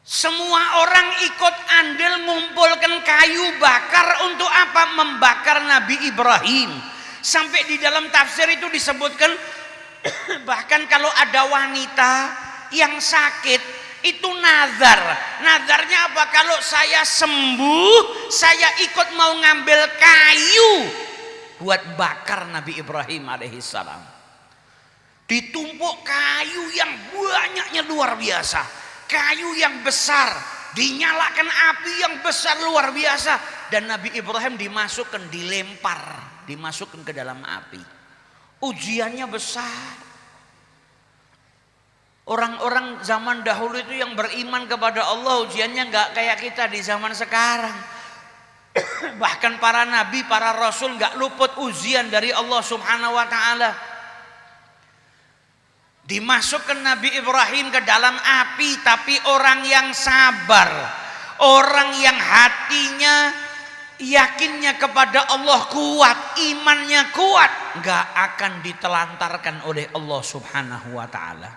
Semua orang ikut andil ngumpulkan kayu bakar untuk apa? Membakar Nabi Ibrahim. Sampai di dalam tafsir itu disebutkan bahkan kalau ada wanita yang sakit itu nazar. Nazarnya apa? Kalau saya sembuh, saya ikut mau ngambil kayu buat bakar Nabi Ibrahim alaihissalam. Ditumpuk kayu yang banyaknya luar biasa, kayu yang besar, dinyalakan api yang besar luar biasa, dan Nabi Ibrahim dimasukkan, dimasukkan ke dalam api. Ujiannya besar. Orang-orang zaman dahulu itu yang beriman kepada Allah ujiannya nggak kayak kita di zaman sekarang. Bahkan para nabi, para rasul nggak luput ujian dari Allah Subhanahu wa taala. Dimasukkan Nabi Ibrahim ke dalam api, tapi orang yang sabar, orang yang hatinya yakinnya kepada Allah kuat, imannya kuat, nggak akan ditelantarkan oleh Allah Subhanahu wa taala.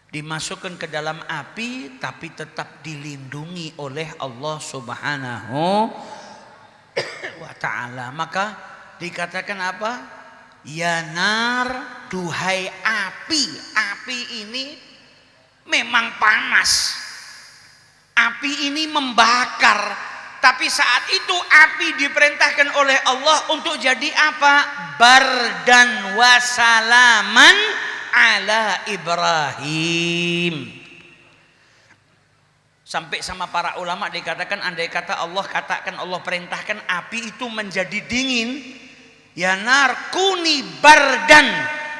Dimasukkan ke dalam api tapi tetap dilindungi oleh Allah Subhanahu wa taala. Maka dikatakan apa? Ya nar, duhai api. Api ini memang panas. Api ini membakar. Tapi saat itu api diperintahkan oleh Allah untuk jadi apa? Bardan wa salaman ala Ibrahim. Sampai sama para ulama dikatakan, andai kata Allah katakan, Allah perintahkan api itu menjadi dingin, ya nar kuni bardan,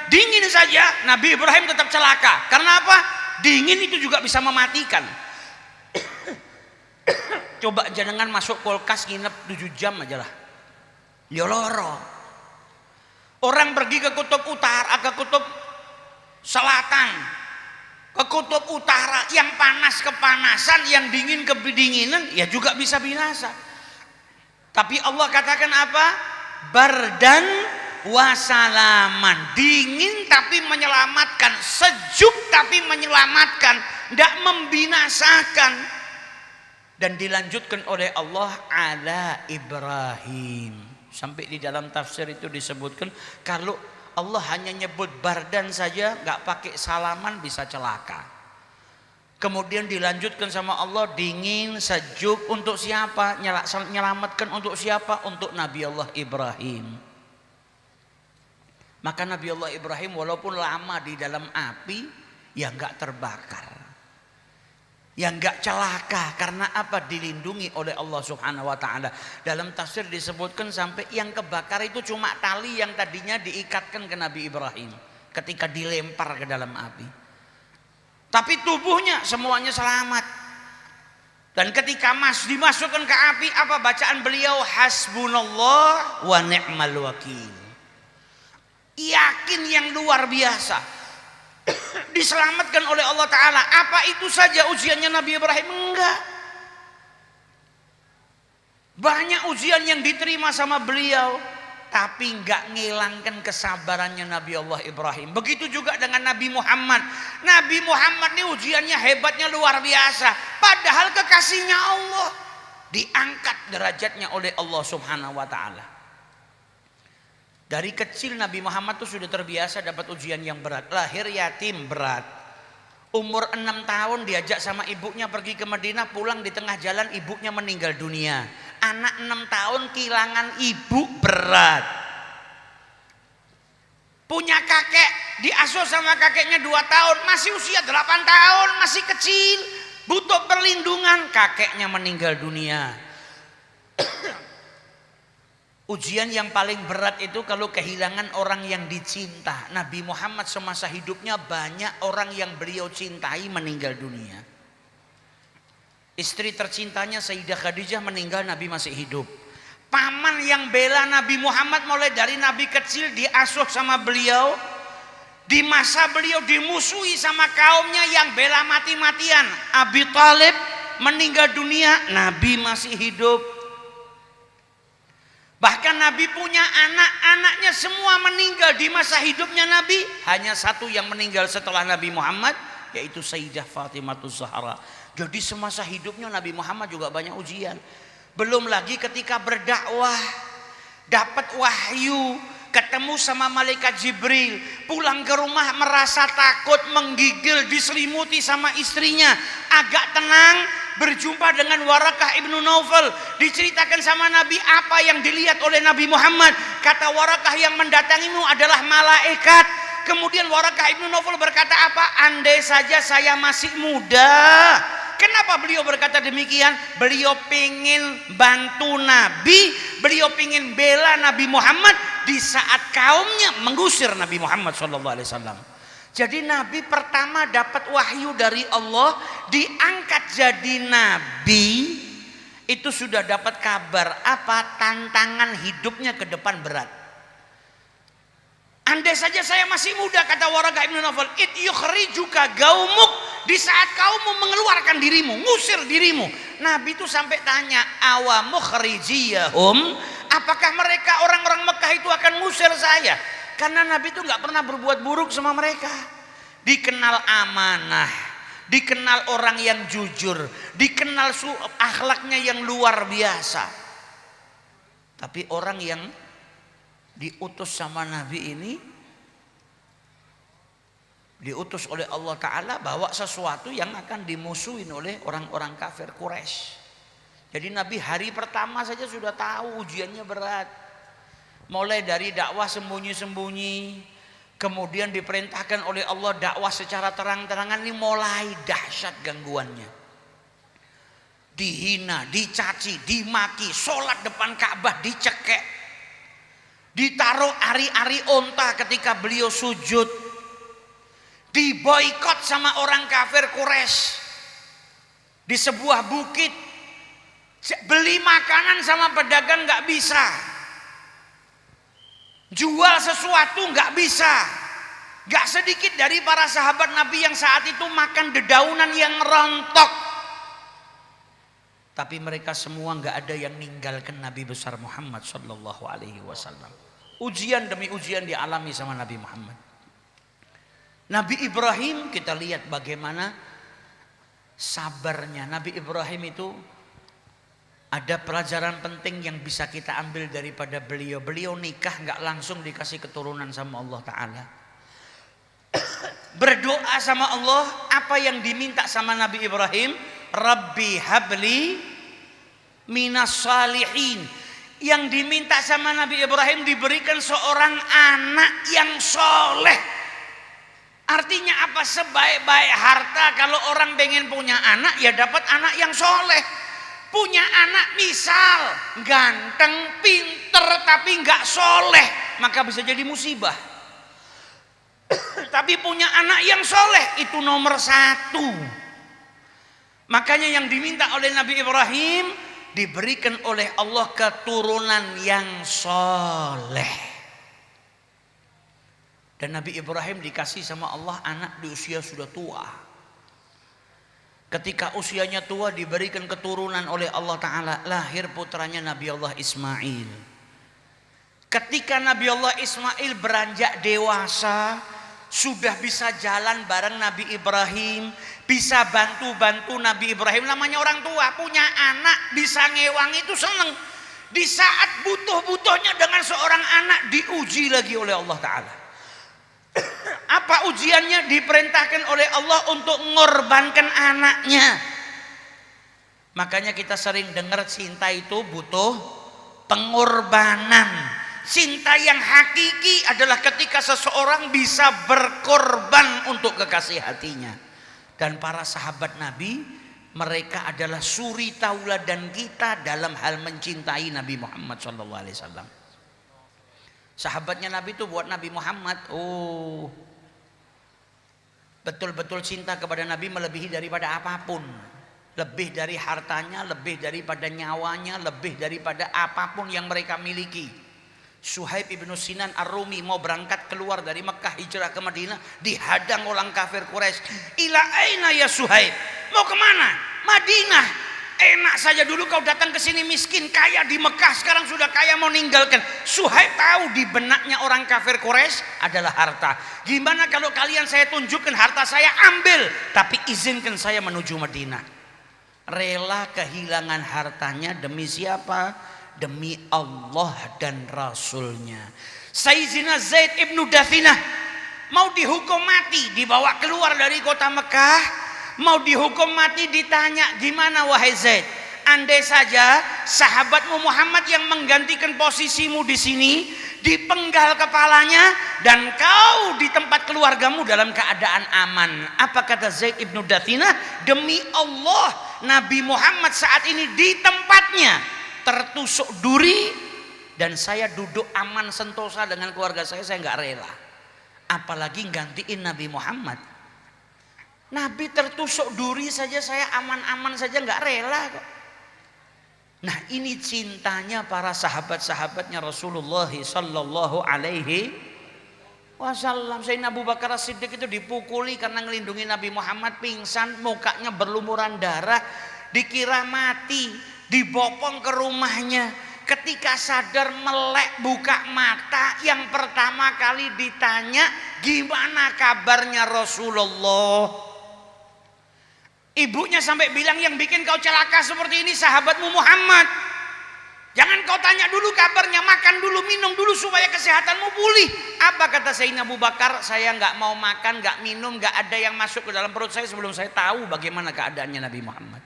dingin saja, Nabi Ibrahim tetap celaka. Karena apa? Dingin itu juga bisa mematikan. Coba jangan masuk kulkas nginep 7 jam aja lah, ya loro. Orang pergi ke kutub utara, ke kutub selatan, ke kutub utara, yang panas kepanasan, yang dingin kedinginan, ya juga bisa binasa. Tapi Allah katakan apa? Bardan wasalaman, dingin tapi menyelamatkan, sejuk tapi menyelamatkan, tidak membinasakan. Dan dilanjutkan oleh Allah ala Ibrahim. Sampai di dalam tafsir itu disebutkan kalau Allah hanya nyebut bardan saja, nggak pakai salaman bisa celaka. Kemudian dilanjutkan sama Allah dingin, sejuk, untuk siapa? Menyelamatkan untuk siapa? Untuk Nabi Allah Ibrahim. Maka Nabi Allah Ibrahim walaupun lama di dalam api, ya nggak terbakar, ya nggak celaka. Karena apa? Dilindungi oleh Allah Subhanahu wa taala. Dalam tafsir disebutkan sampai yang kebakar itu cuma tali yang tadinya diikatkan ke Nabi Ibrahim ketika dilempar ke dalam api. Tapi tubuhnya semuanya selamat. Dan ketika dimasukkan ke api, apa bacaan beliau? Hasbunallah wa ni'mal wakil. Yakin yang luar biasa. Diselamatkan oleh Allah Ta'ala. Apa itu saja ujiannya Nabi Ibrahim? Enggak. Banyak ujian yang diterima sama beliau, tapi enggak ngilangkan kesabarannya Nabi Allah Ibrahim. Begitu juga dengan Nabi Muhammad. Nabi Muhammad ini ujiannya hebatnya luar biasa. Padahal kekasihnya Allah, diangkat derajatnya oleh Allah Subhanahu wa Ta'ala. Dari kecil Nabi Muhammad itu sudah terbiasa dapat ujian yang berat. Lahir yatim berat. Umur 6 tahun diajak sama ibunya pergi ke Madinah, pulang di tengah jalan ibunya meninggal dunia. Anak 6 tahun kehilangan ibu berat. Punya kakek, diasuh sama kakeknya 2 tahun, masih usia 8 tahun, masih kecil, butuh perlindungan, kakeknya meninggal dunia. Ujian yang paling berat itu kalau kehilangan orang yang dicinta. Nabi Muhammad semasa hidupnya banyak orang yang beliau cintai meninggal dunia. Istri tercintanya Sayyidah Khadijah meninggal, Nabi masih hidup. Paman yang bela Nabi Muhammad mulai dari Nabi kecil diasuh sama beliau. Di masa beliau dimusuhi sama kaumnya yang bela mati-matian, Abi Thalib meninggal dunia, Nabi masih hidup. Bahkan Nabi punya anak-anaknya semua meninggal di masa hidupnya Nabi. Hanya satu yang meninggal setelah Nabi Muhammad, yaitu Sayyidah Fatimahuz Zahra. Jadi semasa hidupnya Nabi Muhammad juga banyak ujian. Belum lagi ketika berdakwah, dapat wahyu, ketemu sama malaikat Jibril, pulang ke rumah merasa takut, menggigil, diselimuti sama istrinya, agak tenang, berjumpa dengan Warakah ibnu Naufal, diceritakan sama Nabi apa yang dilihat oleh Nabi Muhammad. Kata Warakah, yang mendatangimu adalah malaikat. Kemudian Warakah ibnu Naufal berkata apa? Andai saja saya masih muda. Kenapa beliau berkata demikian? Beliau pengen bantu Nabi, beliau pengen bela Nabi Muhammad di saat kaumnya mengusir Nabi Muhammad SAW. Jadi Nabi pertama dapat wahyu dari Allah, diangkat jadi Nabi, itu sudah dapat kabar apa? Tantangan hidupnya ke depan berat. Andai saja saya masih muda, kata Warakah ibnu Naufal, it yukhrijuka gaumuk, di saat kaummu mengeluarkan dirimu, ngusir dirimu. Nabi itu sampai tanya, awa mukhrijiyahum, apakah mereka orang-orang Mekah itu akan ngusir saya? Karena Nabi itu nggak pernah berbuat buruk sama mereka. Dikenal amanah, dikenal orang yang jujur, dikenal akhlaknya yang luar biasa. Tapi orang yang diutus sama Nabi ini, diutus oleh Allah Ta'ala bawa sesuatu yang akan dimusuhin oleh orang-orang kafir Quraisy. Jadi Nabi hari pertama saja sudah tahu ujiannya berat. Mulai dari dakwah sembunyi-sembunyi, kemudian diperintahkan oleh Allah dakwah secara terang-terangan, ini mulai dahsyat gangguannya. Dihina, dicaci, dimaki, sholat depan Ka'bah dicekek, ditaruh ari-ari onta ketika beliau sujud, diboikot sama orang kafir Quraisy di sebuah bukit, beli makanan sama pedagang nggak bisa, jual sesuatu nggak bisa. Nggak sedikit dari para sahabat Nabi yang saat itu makan dedaunan yang rontok, tapi mereka semua nggak ada yang ninggalkan Nabi besar Muhammad Sallallahu Alaihi Wasallam. Ujian demi ujian dialami sama Nabi Muhammad. Nabi Ibrahim, kita lihat bagaimana sabarnya. Nabi Ibrahim itu ada pelajaran penting yang bisa kita ambil daripada beliau. Beliau nikah nggak langsung dikasih keturunan sama Allah Ta'ala. Berdoa sama Allah, apa yang diminta sama Nabi Ibrahim? Rabbi habli minas salihin. Yang diminta sama Nabi Ibrahim diberikan seorang anak yang soleh. Artinya apa? Sebaik-baik harta, kalau orang pengen punya anak, ya dapat anak yang soleh. Punya anak misal ganteng, pinter, tapi nggak soleh, maka bisa jadi musibah. Tapi punya anak yang soleh itu nomor satu. Makanya yang diminta oleh Nabi Ibrahim, diberikan oleh Allah keturunan yang soleh. Dan Nabi Ibrahim dikasih sama Allah anak di usia sudah tua. Ketika usianya tua diberikan keturunan oleh Allah Ta'ala, lahir putranya Nabi Allah Ismail. Ketika Nabi Allah Ismail beranjak dewasa, sudah bisa jalan bareng Nabi Ibrahim, bisa bantu-bantu Nabi Ibrahim. Namanya orang tua, punya anak bisa ngewang itu seneng. Di saat butuh-butuhnya dengan seorang anak diuji lagi oleh Allah Ta'ala. Apa ujiannya? Diperintahkan oleh Allah untuk mengorbankan anaknya. Makanya kita sering dengar cinta itu butuh pengorbanan. Cinta yang hakiki adalah ketika seseorang bisa berkorban untuk kekasih hatinya. Dan para sahabat Nabi, mereka adalah suri tauladan kita dalam hal mencintai Nabi Muhammad SAW. Sahabatnya Nabi itu buat Nabi Muhammad, betul-betul cinta kepada Nabi melebihi daripada apapun. Lebih dari hartanya, lebih daripada nyawanya, lebih daripada apapun yang mereka miliki. Suhaib ibnu Sinan Ar-Rumi mau berangkat keluar dari Mekah hijrah ke Madinah, dihadang orang kafir Quraisy. Ila aina ya Suhaib? Mau kemana? Madinah. Enak saja dulu kau datang ke sini miskin, kaya di Mekah, sekarang sudah kaya mau ninggalkan. Suhaib tahu di benaknya orang kafir Quraisy adalah harta. Gimana kalau kalian saya tunjukkan harta saya, ambil, tapi izinkan saya menuju Madinah. Rela kehilangan hartanya demi siapa? Demi Allah dan Rasulnya. Sayyidina Zaid ibnu Dathinah mau dihukum mati, dibawa keluar dari kota Mekah. Mau dihukum mati, ditanya, gimana wahai Zaid? Andai saja sahabatmu Muhammad yang menggantikan posisimu di sini, dipenggal kepalanya, dan kau di tempat keluargamu dalam keadaan aman. Apa kata Zaid ibnu Dathinah? Demi Allah, Nabi Muhammad saat ini di tempatnya tertusuk duri, dan saya duduk aman sentosa dengan keluarga saya nggak rela. Apalagi gantiin Nabi Muhammad. Nabi tertusuk duri saja saya aman-aman saja nggak rela kok. Nah, ini cintanya para sahabat-sahabatnya Rasulullah sallallahu alaihi wasallam. Sayyidina Abu Bakar As-Siddiq itu dipukuli karena ngelindungi Nabi Muhammad, pingsan, mukanya berlumuran darah, dikira mati, dibopong ke rumahnya. Ketika sadar melek buka mata, yang pertama kali ditanya, gimana kabarnya Rasulullah? Ibunya sampai bilang, yang bikin kau celaka seperti ini sahabatmu Muhammad. Jangan kau tanya dulu kabarnya, makan dulu, minum dulu supaya kesehatanmu pulih. Apa kata Sayyidina Abu Bakar? Saya nggak mau makan, nggak minum, nggak ada yang masuk ke dalam perut saya sebelum saya tahu bagaimana keadaannya Nabi Muhammad.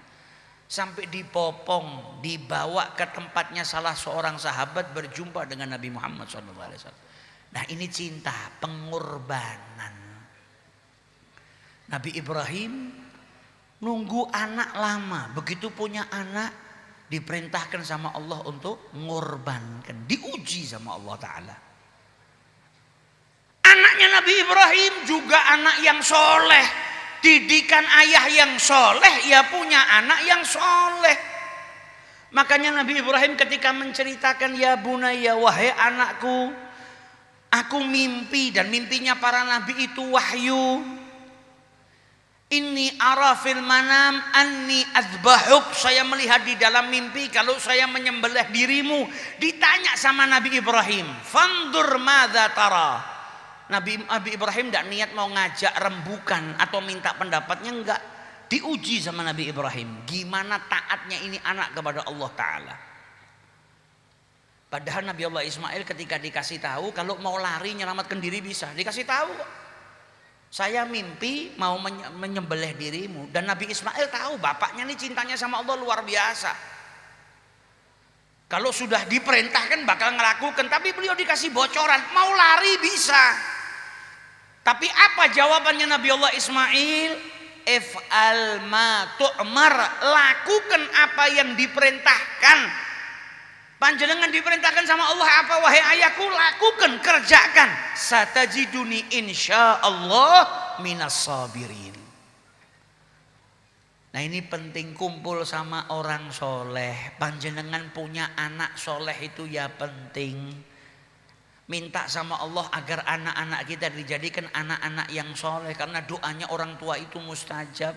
Sampai dipopong, dibawa ke tempatnya salah seorang sahabat berjumpa dengan Nabi Muhammad SAW. Nah, ini cinta, pengorbanan. Nabi Ibrahim nunggu anak lama, begitu punya anak diperintahkan sama Allah untuk mengorbankan, diuji sama Allah Ta'ala. Anaknya Nabi Ibrahim juga anak yang soleh, didikan ayah yang soleh, ya punya anak yang soleh. Makanya Nabi Ibrahim ketika menceritakan, ya bunaya, wahai anakku, aku mimpi, dan mimpinya para nabi itu wahyu. Inni ara fil manam anni adzbahuk, saya melihat di dalam mimpi kalau saya menyembelih dirimu. Ditanya sama Nabi Ibrahim, fandur madza tara. Nabi Ibrahim tidak niat mau ngajak rembukan atau minta pendapatnya, enggak. Diuji sama Nabi Ibrahim, gimana taatnya ini anak kepada Allah Ta'ala. Padahal Nabi Allah Ismail ketika dikasih tahu kalau mau lari nyelamatkan diri bisa, dikasih tahu kok. Saya mimpi mau menyembelih dirimu, dan Nabi Ismail tahu bapaknya ini cintanya sama Allah luar biasa. Kalau sudah diperintahkan bakal ngelakukan, tapi beliau dikasih bocoran, mau lari bisa. Tapi apa jawabannya Nabi Allah Ismail? If'al ma tu'mar, lakukan apa yang diperintahkan. Panjenengan diperintahkan sama Allah apa, wahai ayahku? Lakukan, kerjakan. Satajiduni insyaallah minas sabirin. Nah, ini penting kumpul sama orang soleh. Panjenengan punya anak soleh itu ya penting. Minta sama Allah agar anak-anak kita dijadikan anak-anak yang soleh, karena doanya orang tua itu mustajab.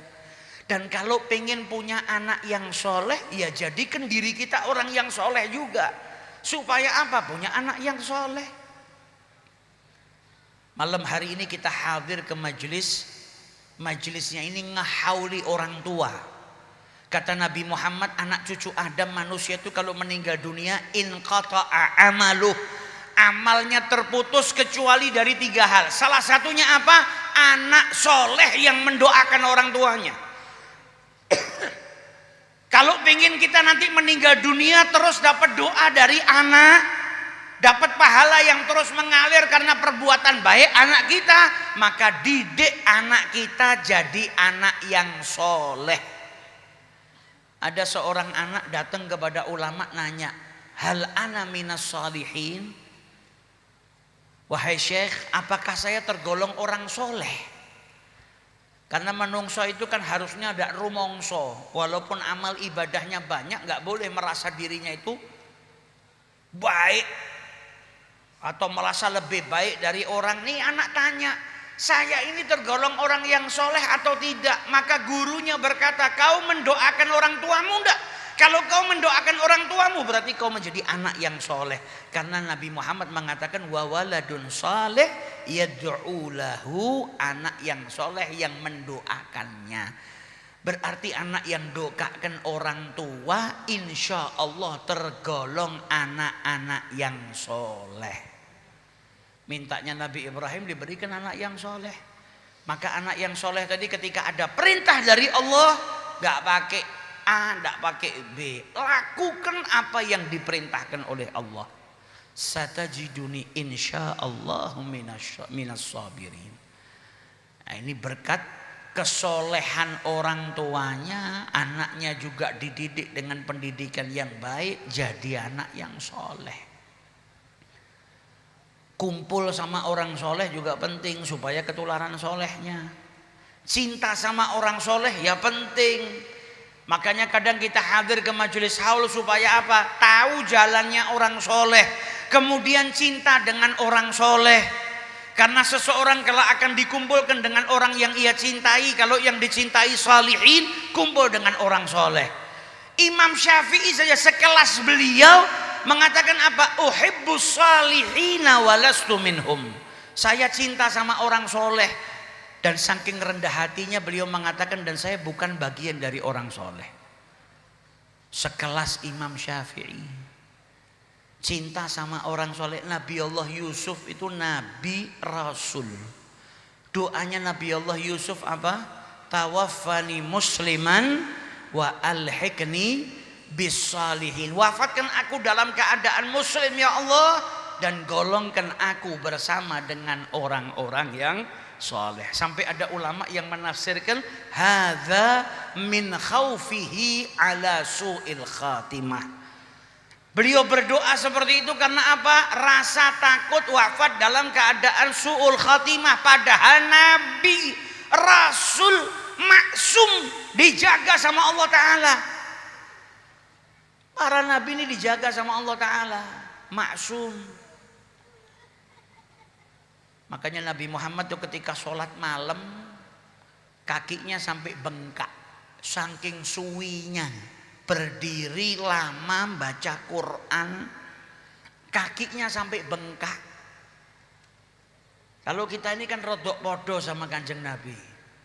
Dan kalau pengen punya anak yang soleh, ya jadikan diri kita orang yang soleh juga. Supaya apa? Punya anak yang soleh. Malam hari ini kita hadir ke majelis. Majelisnya ini ngehauli orang tua. Kata Nabi Muhammad, anak cucu Adam manusia itu kalau meninggal dunia, inqata'a amaluh, amalnya terputus kecuali dari 3 hal. Salah satunya apa? Anak soleh yang mendoakan orang tuanya. Kalau pengen kita nanti meninggal dunia terus dapat doa dari anak, dapat pahala yang terus mengalir karena perbuatan baik anak kita, maka didik anak kita jadi anak yang soleh. Ada seorang anak datang kepada ulama nanya, hal ana minas salihin? Wahai syekh, apakah saya tergolong orang soleh? Karena menungso itu kan harusnya ada rumongso. Walaupun amal ibadahnya banyak, nggak boleh merasa dirinya itu baik atau merasa lebih baik dari orang. Nih anak tanya, saya ini tergolong orang yang soleh atau tidak? Maka gurunya berkata, kau mendoakan orang tuamu enggak? Kalau kau mendoakan orang tuamu berarti kau menjadi anak yang soleh. Karena Nabi Muhammad mengatakan wa waladun soleh yad'u lahu, anak yang soleh yang mendoakannya. Berarti anak yang doakan orang tua insya Allah tergolong anak-anak yang soleh. Mintanya Nabi Ibrahim diberikan anak yang soleh. Maka anak yang soleh tadi ketika ada perintah dari Allah, gak pakai A, gak pakai B, lakukan apa yang diperintahkan oleh Allah. Satajiduni insyaallah minas sabirin. Nah, ini berkat kesolehan orang tuanya, anaknya juga dididik dengan pendidikan yang baik, jadi anak yang soleh. Kumpul sama orang soleh juga penting supaya ketularan solehnya. Cinta sama orang soleh ya penting. Makanya kadang kita hadir ke majelis haul supaya apa? Tahu jalannya orang soleh. Kemudian cinta dengan orang soleh. Karena seseorang kalau akan dikumpulkan dengan orang yang ia cintai, kalau yang dicintai salihin, kumpul dengan orang soleh. Imam Syafi'i saja sekelas beliau mengatakan apa? Uhibbus salihina walastu minhum. Saya cinta sama orang soleh. Dan saking rendah hatinya beliau mengatakan, dan saya bukan bagian dari orang soleh. Sekelas Imam Syafi'i. Cinta sama orang soleh. Nabi Allah Yusuf itu Nabi Rasul. Doanya Nabi Allah Yusuf apa? Tawaffani musliman wa alhiqni bisalihin. Wafatkan aku dalam keadaan muslim ya Allah, dan golongkan aku bersama dengan orang-orang yang soleh. Sampai ada ulama yang menafsirkan hadza min khaufihi ala su'il khatimah. Beliau berdoa seperti itu karena apa? Rasa takut wafat dalam keadaan su'ul khatimah. Padahal Nabi, Rasul, maksum, dijaga sama Allah Ta'ala. Para Nabi ini dijaga sama Allah Ta'ala, maksum. Makanya Nabi Muhammad tuh ketika sholat malam, kakinya sampai bengkak, saking suwinya. Berdiri lama baca Quran, kakinya sampai bengkak. Kalau kita ini kan rodok podo sama Kanjeng Nabi.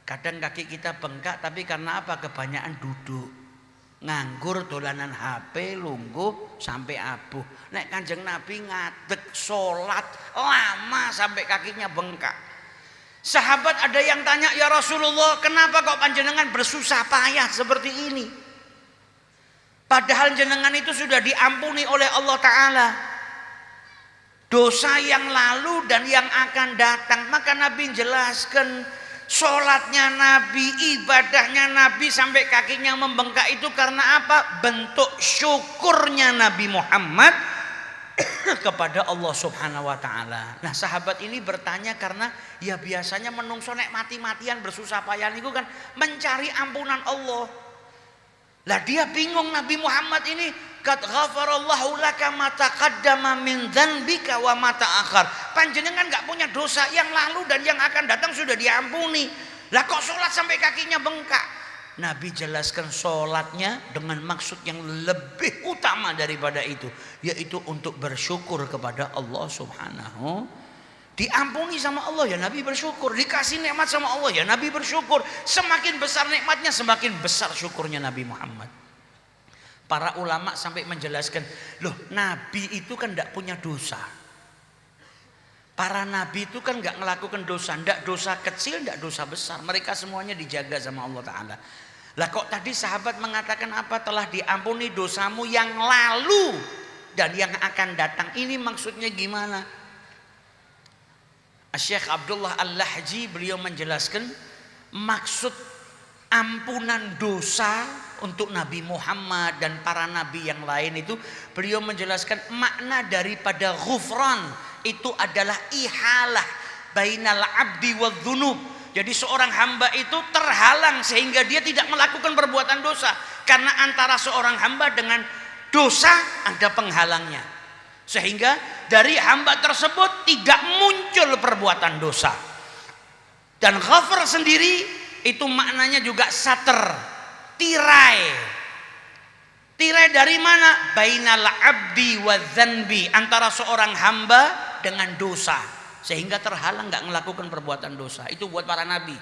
Kadang kaki kita bengkak, tapi karena apa? Kebanyakan duduk, nganggur, dolanan HP, lungguh sampai abuh. Nek Kanjeng Nabi ngadeg sholat lama sampai kakinya bengkak. Sahabat ada yang tanya, ya Rasulullah, kenapa kok panjenengan bersusah payah seperti ini? Padahal jenengan itu sudah diampuni oleh Allah Ta'ala. Dosa yang lalu dan yang akan datang. Maka Nabi jelaskan, sholatnya Nabi, ibadahnya Nabi sampai kakinya membengkak itu karena apa? Bentuk syukurnya Nabi Muhammad kepada Allah Subhanahu wa Ta'ala. Nah, sahabat ini bertanya karena ya biasanya menungso nek mati-matian bersusah payah itu kan mencari ampunan Allah. Lah dia bingung Nabi Muhammad ini, qad ghafarallahu laka ma taqaddama min dzanbika wa ma ta'akhkhar. Panjenengan enggak punya dosa yang lalu dan yang akan datang sudah diampuni. Lah kok sholat sampai kakinya bengkak? Nabi jelaskan sholatnya dengan maksud yang lebih utama daripada itu, yaitu untuk bersyukur kepada Allah Subhanahu. Diampuni sama Allah ya Nabi bersyukur, dikasih nikmat sama Allah ya Nabi bersyukur. Semakin besar nikmatnya semakin besar syukurnya Nabi Muhammad. Para ulama sampai menjelaskan, loh Nabi itu kan tidak punya dosa. Para Nabi itu kan nggak melakukan dosa, tidak dosa kecil, tidak dosa besar. Mereka semuanya dijaga sama Allah Ta'ala. Lah kok tadi sahabat mengatakan apa? Telah diampuni dosamu yang lalu dan yang akan datang. Ini maksudnya gimana? Syekh Abdullah Al-Lahji beliau menjelaskan maksud ampunan dosa untuk Nabi Muhammad dan para nabi yang lain itu. Beliau menjelaskan makna daripada ghufran itu adalah ihalah bainal abdi wa dzunub. Jadi seorang hamba itu terhalang sehingga dia tidak melakukan perbuatan dosa, karena antara seorang hamba dengan dosa ada penghalangnya. Sehingga dari hamba tersebut tidak muncul perbuatan dosa. Dan ghafar sendiri itu maknanya juga sater, tirai. Tirai dari mana? Bainal abdi wa dzanbi, antara seorang hamba dengan dosa, sehingga terhalang nggak melakukan perbuatan dosa. Itu buat para nabi.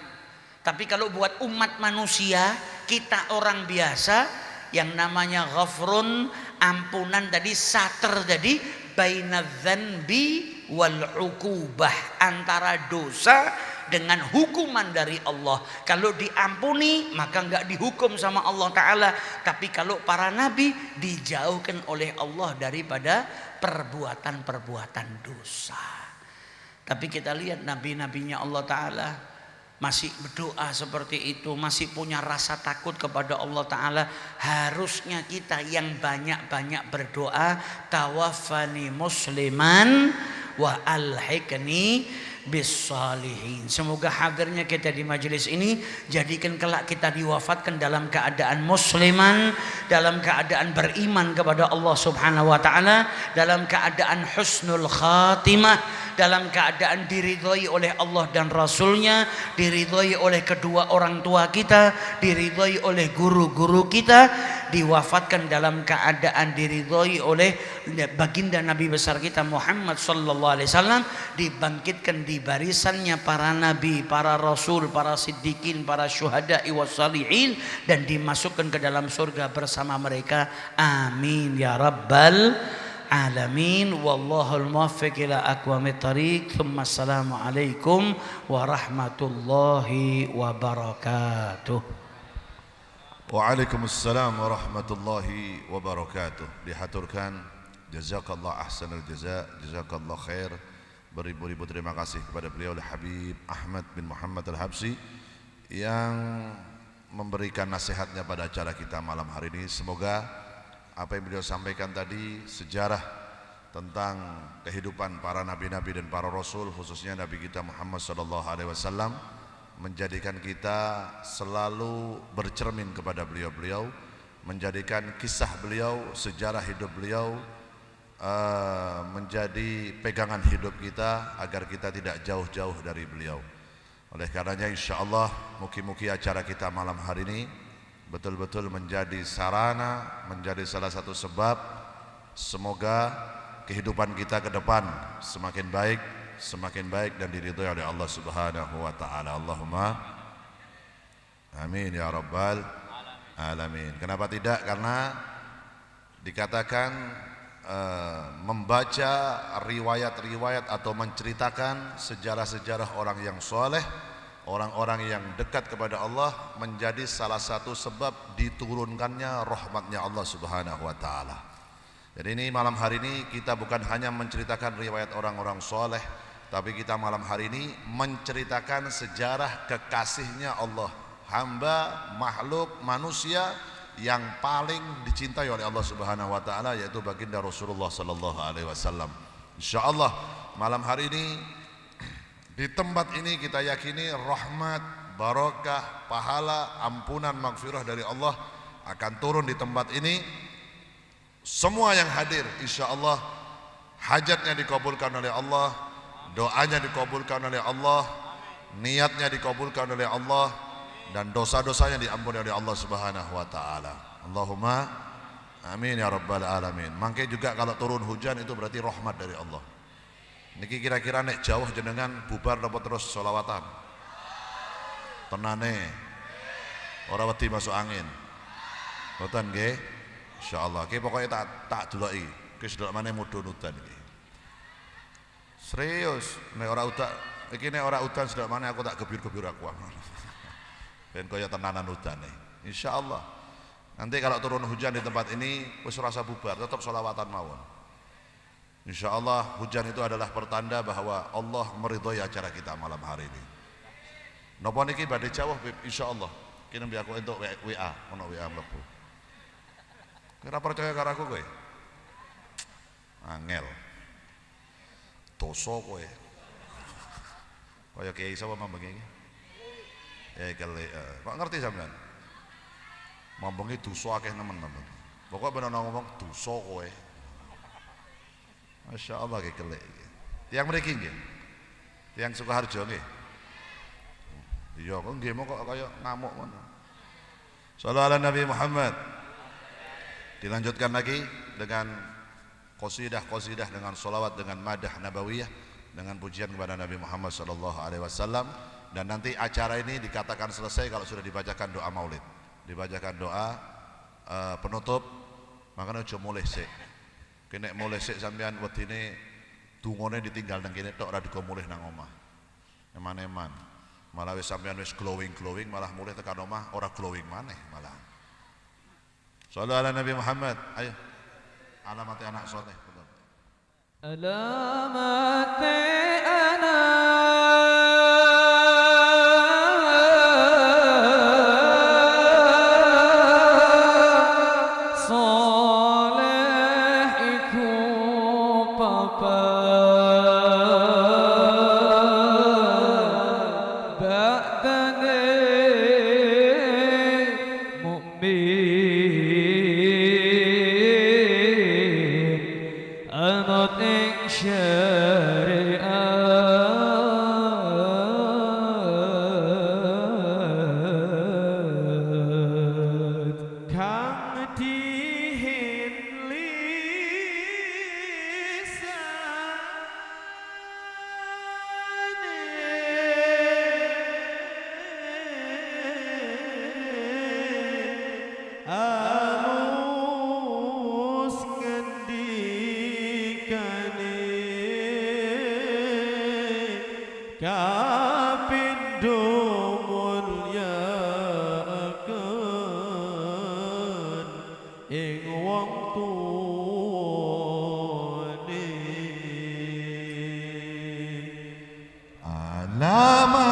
Tapi kalau buat umat manusia, kita orang biasa, yang namanya ghafrun, ampunan tadi, sater tadi, bainal dzanbi wal uqubah, antara dosa dengan hukuman dari Allah. Kalau diampuni maka enggak dihukum sama Allah Ta'ala. Tapi kalau para nabi dijauhkan oleh Allah daripada perbuatan-perbuatan dosa. Tapi kita lihat nabi-nabinya Allah Ta'ala masih berdoa seperti itu, masih punya rasa takut kepada Allah Ta'ala. Harusnya kita yang banyak-banyak berdoa, tawaffani musliman wa alhiqni bisalihin. Semoga hadirnya kita di majelis ini jadikan kelak kita diwafatkan dalam keadaan musliman, dalam keadaan beriman kepada Allah Subhanahu wa taala, dalam keadaan husnul khatimah, dalam keadaan diridhoi oleh Allah dan Rasulnya, diridhoi oleh kedua orang tua kita, diridhoi oleh guru-guru kita, diwafatkan dalam keadaan diridhoi oleh baginda Nabi besar kita Muhammad sallallahu alaihi wasallam, dibangkitkan di barisannya para nabi, para rasul, para siddiqin, para syuhada was salihin, dan dimasukkan ke dalam surga bersama mereka. Amin ya rabbal alamin. Wallahul muwaffiq ila aqwamit thariq. Assalamu alaikum warahmatullahi wabarakatuh. Waalaikumsalam warahmatullahi wabarakatuh. Dihaturkan jazakallah ahsanul jaza, jazakallah khair. Beribu-ribu terima kasih kepada beliau Habib Ahmad bin Muhammad Al-Habsyi yang memberikan nasihatnya pada acara kita malam hari ini. Semoga apa yang beliau sampaikan tadi, sejarah tentang kehidupan para nabi-nabi dan para rasul, khususnya Nabi kita Muhammad SAW, menjadikan kita selalu bercermin kepada beliau-beliau, menjadikan kisah beliau, sejarah hidup beliau menjadi pegangan hidup kita agar kita tidak jauh-jauh dari beliau. Oleh karenanya insyaallah mugi-mugi acara kita malam hari ini betul-betul menjadi sarana, menjadi salah satu sebab semoga kehidupan kita ke depan semakin baik dan diridhoi oleh Allah Subhanahu wa taala. Allahumma amin ya rabbal alamin. Kenapa tidak? Karena dikatakan membaca riwayat-riwayat atau menceritakan sejarah-sejarah orang yang soleh, orang-orang yang dekat kepada Allah, menjadi salah satu sebab diturunkannya rahmatnya Allah Subhanahu wa taala. Jadi ini malam hari ini kita bukan hanya menceritakan riwayat orang-orang soleh, tapi kita malam hari ini menceritakan sejarah kekasihnya Allah, hamba, makhluk, manusia yang paling dicintai oleh Allah Subhanahu wa taala, yaitu baginda Rasulullah sallallahu alaihi wasallam. Insyaallah malam hari ini di tempat ini kita yakini rahmat, barakah, pahala, ampunan, maghfirah dari Allah akan turun di tempat ini. Semua yang hadir insyaallah hajatnya dikabulkan oleh Allah, doanya dikabulkan oleh Allah, niatnya dikabulkan oleh Allah, dan dosa-dosanya diampuni oleh Allah Subhanahu wa taala. Allahumma amin ya rabbal alamin. Mangke juga kalau turun hujan itu berarti rahmat dari Allah. Niki kira-kira nek jauh jenengan bubar dapat terus sholawatan. Tenane. Ora wedi masuk angin. Mboten nggih? Insyaallah. Ki pokoke tak deloki. Ki sedok maneh mudhun udan iki. Serius, nek ora udan iki, nek ora udan sedok maneh aku tak gebir-gebir aku. Ben kaya tenanan udan nih. Insyaallah nanti kalau turun hujan di tempat ini wis rasa bubar, tetap sholawatan mawon. Insyaallah hujan itu adalah pertanda bahwa Allah meridhoi acara kita malam hari ini. Napa niki badhe jawah insyaallah. Ki nembe aku entuk WA, ono WA mlebu. Kira percaya karo aku kowe? Angel. Dosa kowe. Kaya kiai sapa mambengi iki? Kok ngerti sampean? Mambengi dosa akeh nemen-nemen. Pokoke ben ana ngomong dosa kowe. Masyaallah ki kelek iki. Tiyang mriki nggih. Tiyang Sukoharjo nggih. Iya, kok nggih kok kaya ngamuk ngono. Shallallahu ala Nabi Muhammad. Dilanjutkan lagi dengan qasidah dengan solawat, dengan madah nabawiyah, dengan pujian kepada Nabi Muhammad sallallahu alaihi wasallam. Dan nanti acara ini dikatakan selesai kalau sudah dibacakan doa maulid, dibacakan doa penutup. Makanya aja mulih sik, kene mulih sik sampean wedine dungane ditinggal nang kene tok, ora digo mulih nang omah eman-eman, malah wis sampean wis glowing malah mulih tekan omah ora glowing maneh malah. Shallallahu ala Nabi Muhammad. Ayo alamat anak soleh. alamat anak Alamat